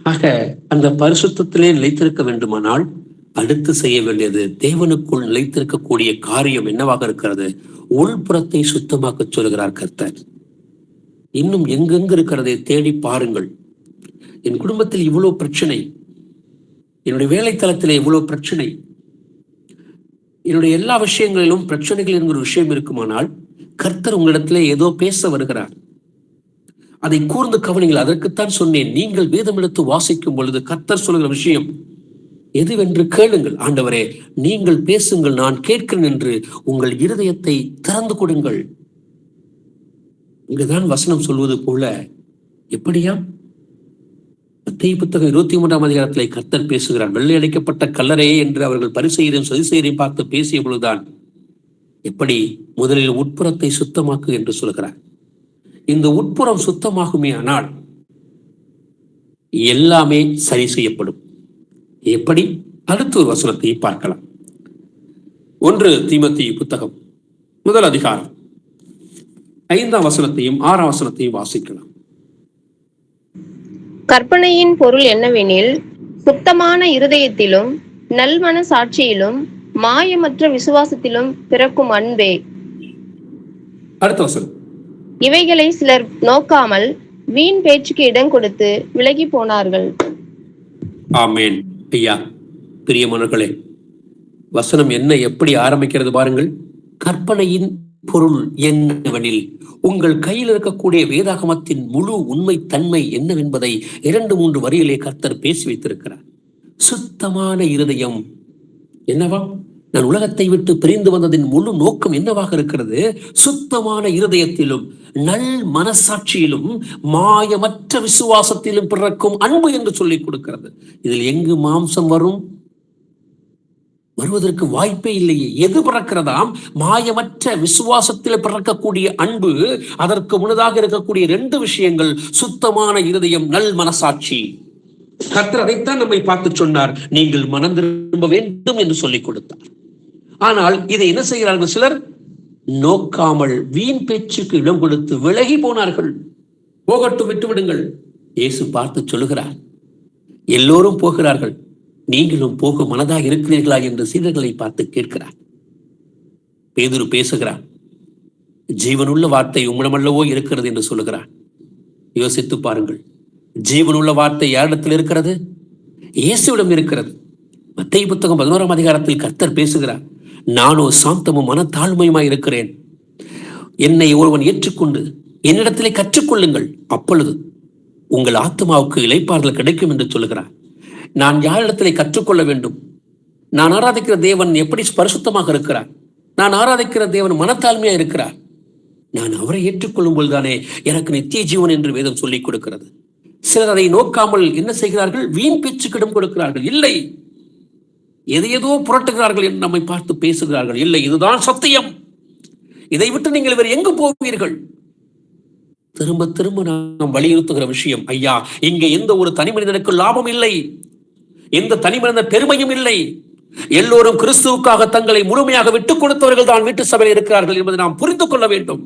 ஆக, அந்த பரிசுத்தத்திலே நிலைத்திருக்க வேண்டுமானால் அடுத்து செய்ய வேண்டியது, தேவனுக்குள் நிலைத்திருக்கக்கூடிய காரியம் என்னவாக இருக்கிறது? உள்புறத்தை சுத்தமாக்க சொல்கிறார் கர்த்தர். இன்னும் எங்கெங்கு இருக்கிறதை தேடி பாருங்கள். என் குடும்பத்தில் இவ்வளவு பிரச்சனை, என்னுடைய வேலைத்தளத்திலே இவ்வளவு பிரச்சனை, என்னுடைய எல்லா விஷயங்களிலும் பிரச்சனைகள் என்கிற விஷயம் இருக்குமானால் கர்த்தர் உங்களிடத்திலே ஏதோ பேச வருகிறார். அதை கூர்ந்து கவனிங்கள். அதற்குத்தான் சொன்னேன், நீங்கள் வேதம் எடுத்து வாசிக்கும் பொழுது கர்த்தர் சொல்கிற விஷயம் எதுவென்று கேளுங்கள். ஆண்டவரே, நீங்கள் பேசுங்கள், நான் கேட்கிறேன் என்று உங்கள் இருதயத்தை திறந்து கொடுங்கள். இங்குதான் வசனம் சொல்வது போல, எப்படியா? மத்தேயு புத்தகம் 23ஆம் அதிகாரத்திலே கர்த்தர் பேசுகிறார். வெள்ளை அடைக்கப்பட்ட கல்லறையே என்று அவர்கள் பரிசேயரையும் சதுசேயரையும் பார்த்து பேசிய பொழுதுதான், எப்படி முதலில் உட்புறத்தை சுத்தமாக்கு என்று சொல்கிறார். இந்த உட்புறம் சுத்தமாகுமே ஆனால் எல்லாமே சரி செய்யப்படும். எப்படி? அடுத்த ஒரு வசனத்தை பார்க்கலாம். 1 தீமோத்தேயு புத்தகம் 1 அதிகாரம் 5ஆம் வசனத்தையும் 6ஆம் வசனத்தையும் வாசிக்கலாம். கற்பனையின் பொருள் என்னவெனில், சுத்தமான இருதயத்திலும் நல்மன சாட்சியிலும் மாயமற்ற விசுவாசத்திலும் பிறக்கும் அன்பே. அடுத்த வசனம். இவைகளை சிலர் நோக்காமல் வீண் பேச்சுக்கு இடம் கொடுத்து விலகி போனார்கள். ஆமேன். ஐயா, பிரியமானவர்களே, வசனம் என்ன எப்படி ஆரம்பிக்கிறது பாருங்கள். கற்பனையின் பொருள் என்னவெனில், உங்கள் கையில் இருக்கக்கூடிய வேதாகமத்தின் முழு உண்மை தன்மை என்னவென்பதை 2-3 வரியிலே கர்த்தர் பேசி வைத்திருக்கிறார். சுத்தமான இருதயம் என்னவா? நான் உலகத்தை விட்டு பிரிந்து வந்ததின் முழு நோக்கம் என்னவாக இருக்கிறது? சுத்தமான இருதயத்திலும் நல் மனசாட்சியிலும் மாயமற்ற விசுவாசத்திலும் பிறக்கும் அன்பு என்று சொல்லிக் கொடுக்கிறது. இதில் எங்கு மாம்சம் வரும்? வருவதற்கு வாய்ப்பே இல்லையே. எது பிறக்கிறதாம்? மாயமற்ற விசுவாசத்தில் பிறக்கக்கூடிய அன்பு. அதற்கு முன்னதாக இருக்கக்கூடிய 2 விஷயங்கள், சுத்தமான இருதயம், நல் மனசாட்சி. கர்த்தர் அதைத்தான் நம்மை பார்த்து சொன்னார், நீங்கள் மனம் திரும்ப வேண்டும் என்று சொல்லிக் கொடுத்தார். ஆனால் இதை என்ன செய்கிறார்கள்? சிலர் நோக்காமல் வீண் பேச்சுக்கு இடம் கொடுத்து விலகி போனார்கள். போகட்டும், விட்டுவிடுங்கள். இயேசு பார்த்து சொல்லுகிறார், எல்லோரும் போகிறார்கள், நீங்களும் போக மனதாக இருக்கிறீர்களா என்று சீடர்களை பார்த்து கேட்கிறார். பேதுரு பேசுகிறார், ஜீவனுள்ள வார்த்தை உம்மிடமல்லவோ இருக்கிறது என்று சொல்லுகிறார். யோசித்து பாருங்கள், ஜீவனுள்ள வார்த்தை யாரிடத்தில் இருக்கிறது? இயேசுவிடம் இருக்கிறது. மத்தேயு புத்தகம் 11ஆம் அதிகாரத்தில் கர்த்தர் பேசுகிறார், நானோ சாந்தமும் மனத்தாழ்மையுமாய் இருக்கிறேன். என்னை ஒருவன் ஏற்றுக்கொண்டு என்னிடத்திலே கற்றுக்கொள்ளுங்கள், அப்பொழுது உங்கள் ஆத்மாவுக்கு இளைப்பாறுதல் கிடைக்கும் என்று சொல்லுகிறார். நான் யாரிடத்திலே கற்றுக்கொள்ள வேண்டும்? நான் ஆராதிக்கிற தேவன் எப்படி பரிசுத்தமாக இருக்கிறார்? நான் ஆராதிக்கிற தேவன் மனத்தாழ்மையா இருக்கிறார். நான் அவரை ஏற்றுக்கொள்ளும் போதுதானே எனக்கு நித்திய ஜீவன் என்று வேதம் சொல்லிக் கொடுக்கிறது. சிலர் அதை நோக்காமல் என்ன செய்கிறார்கள்? வீண் பேச்சுக்கிடம் கொடுக்கிறார்கள். இல்லை, எதையதோ புரட்டுகிறார்கள் என்று நம்மை பார்த்து பேசுகிறார்கள். இல்லை, இதுதான் சத்தியம், இதை விட்டு நீங்கள் வேறு எங்கு போவீர்கள்? திரும்ப திரும்ப நாம் வலியுறுத்துகிற விஷயம், ஐயா, இங்கே எந்த ஒரு தனி மனிதனுக்கு லாபம் இல்லை, எந்த தனி மனித பெருமையும் இல்லை. எல்லோரும் கிறிஸ்துவுக்காக தங்களை முழுமையாக விட்டுக் கொடுத்தவர்கள் தான் வீட்டு சபையில் இருக்கிறார்கள் என்பதை நாம் புரிந்து கொள்ள வேண்டும்.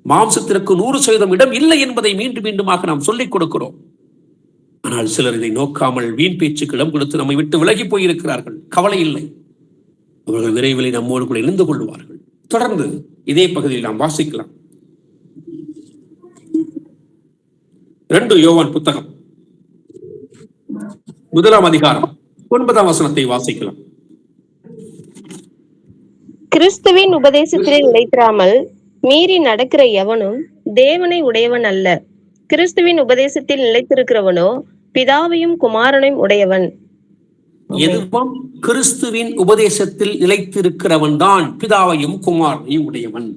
மாம்சத்திற்கு 100% இடம் இல்லை என்பதை மீண்டும் மீண்டுமாக நாம் சொல்லிக் கொடுக்கிறோம். ஆனால் சிலர் இதை நோக்காமல் வீண் பேச்சுக்கு இடம் கொடுத்து நம்மை விட்டு விலகி போயிருக்கிறார்கள். கவலை இல்லை, அவர்கள் விரைவில் நம்மோடு கூட இணைந்து கொள்வார்கள். தொடர்ந்து இதே பகுதியில் நாம் வாசிக்கலாம். 2 யோவான் புத்தகம் 1 அதிகாரம் 9 வசனத்தை வாசிக்கலாம். கிறிஸ்துவின் உபதேசத்திலே நிலைத்திராமல் மீறி நடக்கிற எவனும் தேவனை உடையவன் அல்ல. கிறிஸ்துவின் உபதேசத்தில் நிலைத்திருக்கிறவனோ பிதாவையும் குமாரனையும் உடையவன். எதுவும் கிறிஸ்துவின் உபதேசத்தில் நிலைத்திருக்கிறவன் தான் பிதாவையும் குமாரனையும் உடையவன்.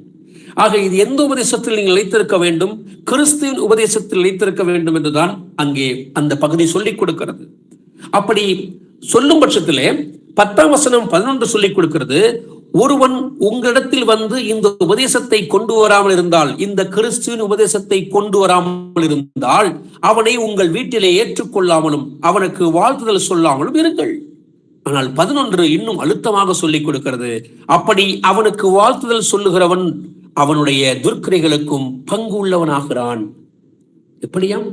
ஆக இது எந்த உபதேசத்தில் நீங்கள் நிலைத்திருக்க வேண்டும்? கிறிஸ்துவின் உபதேசத்தில் நிலைத்திருக்க வேண்டும் என்றுதான் அங்கே அந்த பகுதி சொல்லிக் கொடுக்கிறது. அப்படி சொல்லும் பட்சத்திலே 10 வசனம் 11 சொல்லிக் கொடுக்கிறது, ஒருவன் உங்களிடத்தில் வந்து இந்த உபதேசத்தை கொண்டு வராமல் இருந்தால், இந்த கிறிஸ்துவின் உபதேசத்தை கொண்டு வராமல் இருந்தால் அவனை உங்கள் வீட்டிலே ஏற்றுக்கொள்ளாமலும் அவனுக்கு வாழ்த்துதல் சொல்லாமலும் இருங்கள். ஆனால் 11 இன்னும் அழுத்தமாக சொல்லிக் கொடுக்கிறது, அப்படி அவனுக்கு வாழ்த்துதல் சொல்லுகிறவன் அவனுடைய துர்க்கிரைகளுக்கும் பங்கு உள்ளவனாகிறான். எப்படியாம்?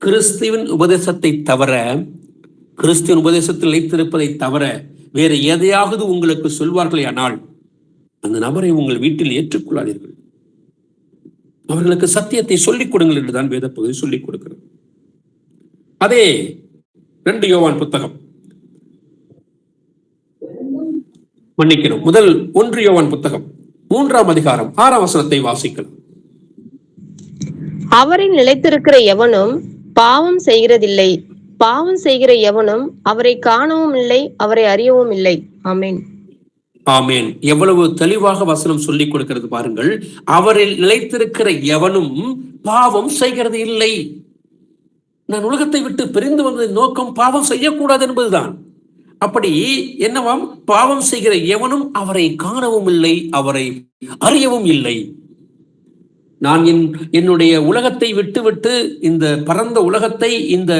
கிறிஸ்துவின் உபதேசத்தை தவிர, கிறிஸ்துவின் உபதேசத்தில் நிலைத்திருப்பதை தவிர வேறு எதையாவது உங்களுக்கு சொல்வார்களே ஆனால் அந்த நபரை உங்கள் வீட்டில் ஏற்றுக்கொள்ளாதீர்கள். அவர்களுக்கு சத்தியத்தை சொல்லிக் கொடுங்கள் என்றுதான் வேத பகுதி சொல்லிக் கொடுக்கிறது. அதே 2 யோவான் புத்தகம், மன்னிக்கணும், 1 யோவான் புத்தகம் 3 அதிகாரம் 6 வசனத்தை வாசிக்கலாம். அவரில் நிலைத்திருக்கிற எவனும் பாவம் செய்கிறதில்லை. பாவம் செய்கிற எவனும் அவரை காணவும் இல்லை, அவரை அறியவும் இல்லை. ஆமேன். ஆமேன். எவ்வளவு தெளிவாக வசனம் சொல்லிக் கொடுக்கிறது பாருங்கள். அவரில் நிலைத்திருக்கிற எவனும் பாவம் செய்கிறது இல்லை. நான் உலகத்தை விட்டு பிரிந்து வந்ததின் நோக்கம் பாவம் செய்யக்கூடாது என்பதுதான். அப்படி என்னவாம்? பாவம் செய்கிற எவனும் அவரை காணவும் இல்லை, அவரை அறியவும் இல்லை. நான் என்னுடைய உலகத்தை விட்டு இந்த பரந்த உலகத்தை, இந்த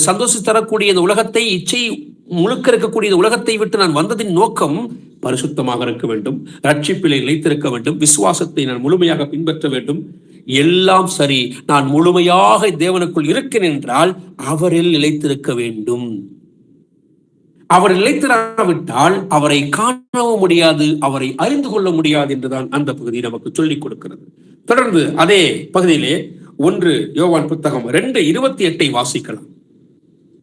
சந்தோஷம் தரக்கூடிய இந்த உலகத்தை, இச்சை முழுக்க இருக்கக்கூடிய உலகத்தை விட்டு நான் வந்ததின் நோக்கம் பரிசுத்தமாக இருக்க வேண்டும், ரட்சிப்பிலே நிலைத்திருக்க வேண்டும், விசுவாசத்தை நான் முழுமையாக பின்பற்ற வேண்டும். எல்லாம் சரி, நான் முழுமையாக தேவனுக்குள் இருக்கிறேன் என்றால் அவரில் நிலைத்திருக்க வேண்டும். அவர் நிலைத்திராவிட்டால் அவரை காணவும் முடியாது, அவரை அறிந்து கொள்ள முடியாது என்றுதான் அந்த பகுதி நமக்கு சொல்லிக் கொடுக்கிறது. தொடர்ந்து அதே பகுதியிலே 1 யோவான் புத்தகம் 2:28 வாசிக்கலாம்.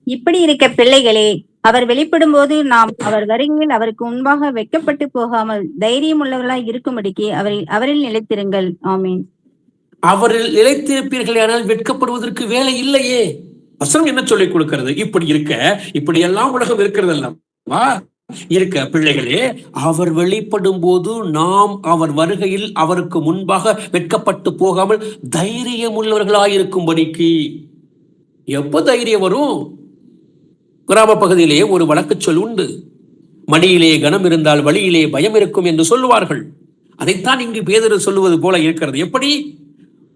இப்படி இருக்க பிள்ளைகளே, அவர் வெளிப்படும் போது நாம் அவர் வருகையில் அவருக்கு முன்பாக வெட்கப்பட்டு போகாமல் தைரியம் உள்ளவர்களாய் இருக்கும்படிக்கு அவரில் நிலைத்திருங்கள். ஆமீன். அவரில் நிலைத்திருப்பீர்கள், ஆனால் வெட்கப்படுவதற்கு வேலை இல்லையே. வசனம் என்ன சொல்லிக் கொடுக்கிறது? இப்படி இருக்க, இப்படி எல்லாம் உலகம் இருக்கிறது அல்லவா? இருக்க பிள்ளைகளே, அவர் வெளிப்படும் போது நாம் அவர் வருகையில் அவருக்கு முன்பாக வெட்கப்பட்டு போகாமல் தைரியம் உள்ளவர்களாயிருக்கும்படிக்கு. எப்ப தைரியம் வரும்? கிராம பகுதியிலே ஒரு வழக்கு சொல் உண்டு, மடியிலே கனம் இருந்தால் வழியிலே பயம் இருக்கும் என்று சொல்லுவார்கள். அதைத்தான் இங்கு பேதுரு சொல்லுவது போல இருக்கிறது. எப்படி?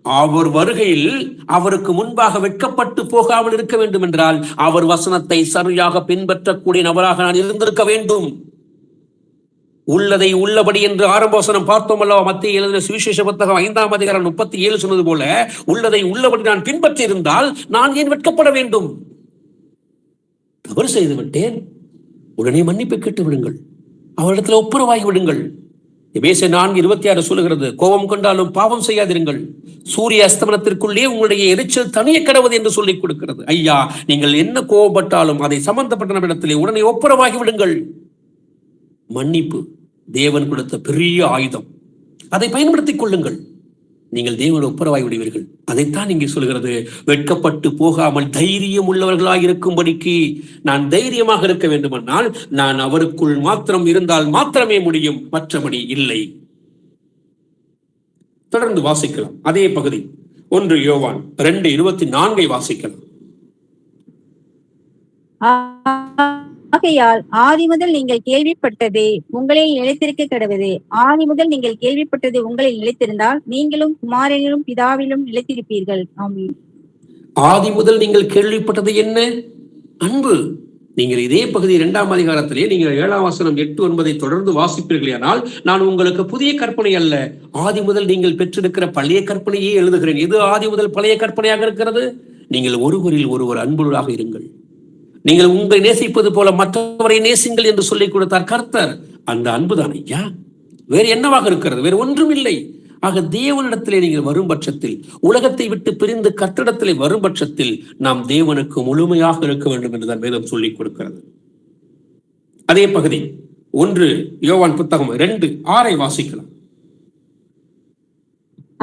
அவர் வருகையில் அவருக்கு முன்பாக வெட்கப்பட்டு போகாமல் இருக்க வேண்டும் என்றால் அவர் வசனத்தை சரியாக பின்பற்றக்கூடிய நபராக நான் இருந்திருக்க வேண்டும். உள்ளதை உள்ளபடி என்று ஆரம்ப வசனம் பார்த்தோம் அல்லவா? மத்திய எழுதின சுவிசேஷ புத்தகம் 5 அதிகாரம் 37 சொன்னது போல, உள்ளதை உள்ளபடி நான் பின்பற்றி இருந்தால் நான் ஏன் வெட்கப்பட வேண்டும்? தவறு செய்து விட்டேன், உடனே மன்னிப்பு கேட்டு விடுங்கள், அவரிடத்துல ஒப்புரவாகி விடுங்கள். எபேசியர் 4:26 சொல்லுகிறது, கோபம் கொண்டாலும் பாவம் செய்யாதிருங்கள், சூரிய அஸ்தமனத்திற்குள்ளே உங்களுடைய எரிச்சல் தனிய கடவுது என்று சொல்லிக் கொடுக்கிறது. ஐயா, நீங்கள் என்ன கோபப்பட்டாலும் அதை சம்பந்தப்பட்ட நபரிடத்திலே உடனே ஒப்புரவாகி விடுங்கள். மன்னிப்பு தேவன் கொடுத்த பெரிய ஆயுதம், அதை பயன்படுத்திக் கொள்ளுங்கள், நீங்கள் தேவனோடு ஒப்புரவாகி விடுவீர்கள். அதைத்தான் இங்கே சொல்கிறது, வெட்கப்பட்டு போகாமல் தைரியம் உள்ளவர்களாக இருக்கும்படிக்கு. நான் தைரியமாக இருக்க வேண்டுமென்றால் நான் அவருக்குள் மாத்திரம் இருந்தால் மாத்திரமே முடியும், மற்றபடி இல்லை. தொடர்ந்து வாசிக்கலாம் அதே பகுதி 1 யோவான் 2:24 வாசிக்கலாம். ஆகையால் ஆதி முதல் நீங்கள் கேள்விப்பட்டதே உங்களில் நிலைத்திருக்க கடவுது. ஆதி முதல் நீங்கள் கேள்விப்பட்டது உங்களில் நிலைத்திருந்தால் நீங்களும் குமாரனிலும் பிதாவிலும் நிலைத்திருப்பீர்கள். ஆமீன். ஆதி முதல் நீங்கள் கேள்விப்பட்டது என்ன? அன்பு. நீங்கள் இதே பகுதி 2ஆம் அதிகாரத்திலே நீங்கள் 7ஆம் வசனம் 8, 9 தொடர்ந்து வாசிப்பீர்களானால், நான் உங்களுக்கு புதிய கற்பனை அல்ல, ஆதி முதல் நீங்கள் பெற்றிருக்கிற பழைய கற்பனையே எழுதுகிறேன். எது ஆதி முதல் பழைய கற்பனையாக இருக்கிறது? நீங்கள் ஒருவரில் ஒருவர் அன்புள்ளவராக இருங்கள். நீங்கள் உங்களை நேசிப்பது போல மற்றவரை நேசிங்கள் என்று சொல்லிக் கொடுத்தார் கர்த்தர். அந்த அன்புதான் ஐயா, வேறு என்னவாக இருக்கிறது? வேறு ஒன்றும் இல்லை. ஆக தேவனிடத்திலே நீங்கள் வரும் பட்சத்தில், உலகத்தை விட்டு பிரிந்து கர்த்தரிடத்திலே வரும் பட்சத்தில், நாம் தேவனுக்கு முழுமையாக இருக்க வேண்டும் என்றுதான் வேதம் சொல்லிக் கொடுக்கிறது. அதே பகுதி 1 யோவான் புத்தகம் 2:6 வாசிக்கலாம்.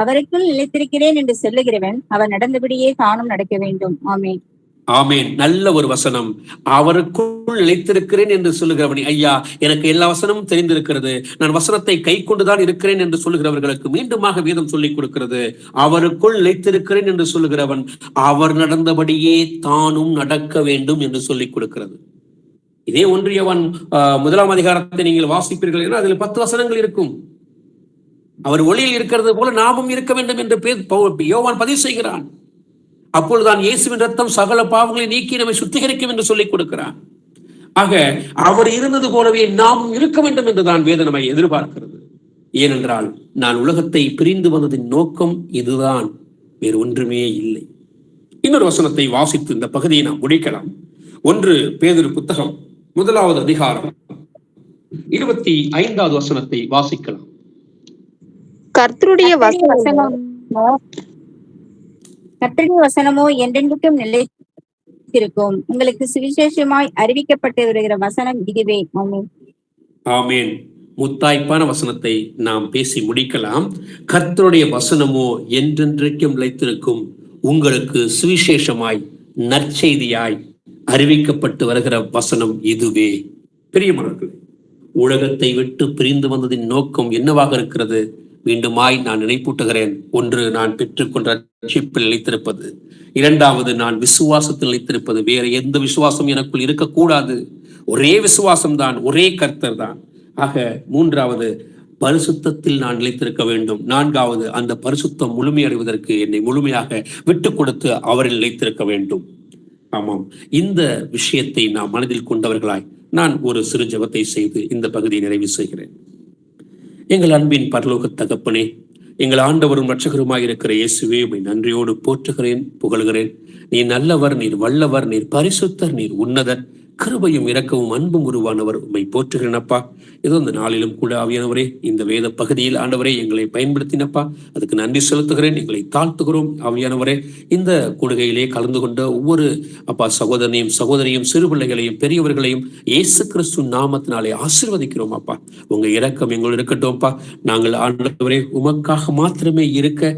அவருக்குள் நிலைத்திருக்கிறேன் என்று சொல்லுகிறவன் அவர் நடந்தபடியே தானும் நடக்க வேண்டும். ஆமென். ஆமேன். நல்ல ஒரு வசனம். அவருக்குள் நிலைத்திருக்கிறேன் என்று சொல்லுகிறவன், ஐயா எனக்கு எல்லா வசனமும் தெரிந்திருக்கிறது, நான் வசனத்தை கை கொண்டுதான் இருக்கிறேன் என்று சொல்லுகிறவர்களுக்கு மீண்டுமாக வேதம் சொல்லிக் கொடுக்கிறது. அவருக்குள் நிலைத்திருக்கிறேன் என்று சொல்லுகிறவன் அவர் நடந்தபடியே தானும் நடக்க வேண்டும் என்று சொல்லிக் கொடுக்கிறது. இதே 1 யோவான் 1ஆம் அதிகாரத்தை நீங்கள் வாசிப்பீர்கள் என்றால் அதில் 10 வசனங்கள் இருக்கும். அவர் ஒளியில் இருக்கிறது போல நாமும் இருக்க வேண்டும் என்று யோவான் பதிவு செய்கிறான். அப்பொழுதுதான் இயேசுவின் ரத்தம் சகல பாவங்களை நீக்கி நம்மை சுத்திகரிக்கும் என்று சொல்லிக் கொடுக்கிறார். ஆக அவர் இருந்தது போலவே நாமும் இருக்க வேண்டும் என்றுதான் வேதம் நம்மை எதிர்பார்க்கிறது. ஏனென்றால் நான் உலகத்தை பிரிந்து வந்ததின் நோக்கம் இதுதான், வேறு ஒன்றுமே இல்லை. இன்னொரு வசனத்தை வாசித்து இந்த பகுதியை நாம் முடிக்கலாம். 1 பேதுரு புத்தகம் 1ஆவது அதிகாரம் 25வது வசனத்தை வாசிக்கலாம். கர்த்தருடைய கர்த்தருடைய வசனமோ என்றென்றைக்கும் நிலைத்திருக்கும். உங்களுக்கு சுவிசேஷமாய் அறிவிக்கப்பட்டு வருகிற வசனம் இதுவே. ஆமென். ஆமேன். முத்தாய்ப்பான வசனத்தை நாம் பேசி முடிக்கலாம். கர்த்தருடைய வசனமோ என்றென்றைக்கும் நிலைத்திருக்கும், உங்களுக்கு சுவிசேஷமாய் நற்செய்தியாய் அறிவிக்கப்பட்டு வருகிற வசனம் இதுவே. பிரியமானவர்களே, உலகத்தை விட்டு பிரிந்து வந்ததின் நோக்கம் என்னவாக இருக்கிறது? மீண்டுமாய் நான் நினைப்பூட்டுகிறேன். 1, நான் பெற்றுக்கொண்ட ரட்சிப்பில் நிலைத்திருப்பது. 2வது, நான் விசுவாசத்தில் நிலைத்திருப்பது. வேற எந்த விசுவாசம் எனக்குள் இருக்கக்கூடாது. ஒரே விசுவாசம் தான், ஒரே கர்த்தர் தான். ஆக 3வது, பரிசுத்தத்தில் நான் நிலைத்திருக்க வேண்டும். 4வது, அந்த பரிசுத்தம் முழுமையடைவதற்கு என்னை முழுமையாக விட்டு கொடுத்து அவரில் நிலைத்திருக்க வேண்டும். ஆமாம், இந்த விஷயத்தை நாம் மனதில் கொண்டவர்களாய் நான் ஒரு சிறு ஜெபத்தை செய்து இந்த பகுதியை நிறைவு செய்கிறேன். எங்கள் அன்பின் பரலோக தகப்பனே, எங்கள் ஆண்டவரும் இரட்சகருமாய் இருக்கிற இயேசுவே, உம்மை நன்றியோடு போற்றுகிறேன், புகழ்கிறேன். நீர் நல்லவர், நீர் வல்லவர், நீர் பரிசுத்தர், நீர் உன்னதர், கிருபையும் இரக்கமும் அன்பும் உருவானவர். உம்மை போற்றுகிறேனப்பா. ஏதோ இந்த நாளிலும் கூட ஆவியானவரே, இந்த வேத பகுதியில் ஆண்டவரே எங்களை பயன்படுத்தினப்பா, அதுக்கு நன்றி செலுத்துகிறேன். எங்களை தாழ்த்துகிறோம் ஆவியானவரே. இந்த கூடுகையிலே கலந்து கொண்ட ஒவ்வொரு அப்பா சகோதரனையும் சகோதரியும் சிறு பிள்ளைகளையும் பெரியவர்களையும் இயேசு கிறிஸ்து நாமத்தினாலே ஆசீர்வதிக்கிறோம் அப்பா. உங்க இரக்கம் எங்களோடு இருக்கட்டும்ப்பா. நாங்கள் ஆண்டவரே உமக்காக மாத்திரமே இருக்க,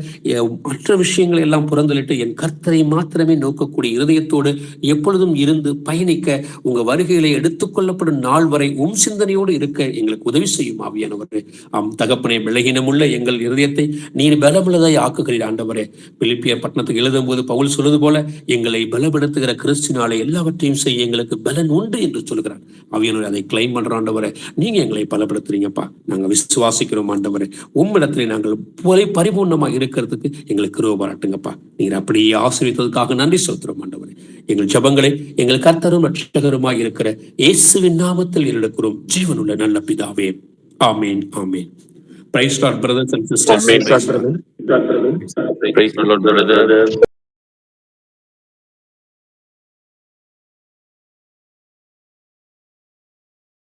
மற்ற விஷயங்களை எல்லாம் புறந்தளிட்டு என் கர்த்தரை மாத்திரமே நோக்கக்கூடிய இருதயத்தோடு எப்பொழுதும் இருந்து பயணிக்க, உங்க வருகையிலே எடுத்துக்கொள்ளப்படும் நாள் வரை சிந்தனையோடு இருக்க எங்களுக்கு உதவி செய்யும் ஆவியானவரே. தகப்பனே, விலகினமுள்ள எங்கள் இருதயத்தை நீர் பலமுள்ளதாய் ஆக்குகிறீர் ஆண்டவரே. பிலிப்பியர் பட்டணத்துக்கு எழுதும் போது பவுல் சொல்வது போல, எங்களை பலப்படுத்துகிற கிறிஸ்தினாலே எல்லாவற்றையும் செய்ய எங்களுக்கு பலன் உண்டு என்று சொல்கிறார். ஆவியானவரே, அதை கிளைம் பண்ற ஆண்டவரே, நீங்க எங்களை பலப்படுத்துறீங்கப்பா. நாங்க விசுவாசிக்கிறோம் ஆண்டவரே. உம்மிடத்திலே நாங்கள் பரிபூர்ணமாக இருக்கிறதுக்கு எங்களுக்கு கிருபை பாராட்டுங்கப்பா. நீர் அப்படியே ஆசீர்வதித்ததுக்காக நன்றி செலுத்துறோம் ஆண்டவரே. எங்கள் ஜெபங்களை எங்கள் கர்த்தரும் இரட்சகருமாய் இருக்கிற இயேசுவின் நாமத்தில் எடுக்கிறோம், ஜீவனுள்ள நல்ல பிதாவே. ஆமேன், ஆமேன். Praise God, brothers and sisters. Praise the Lord, brother.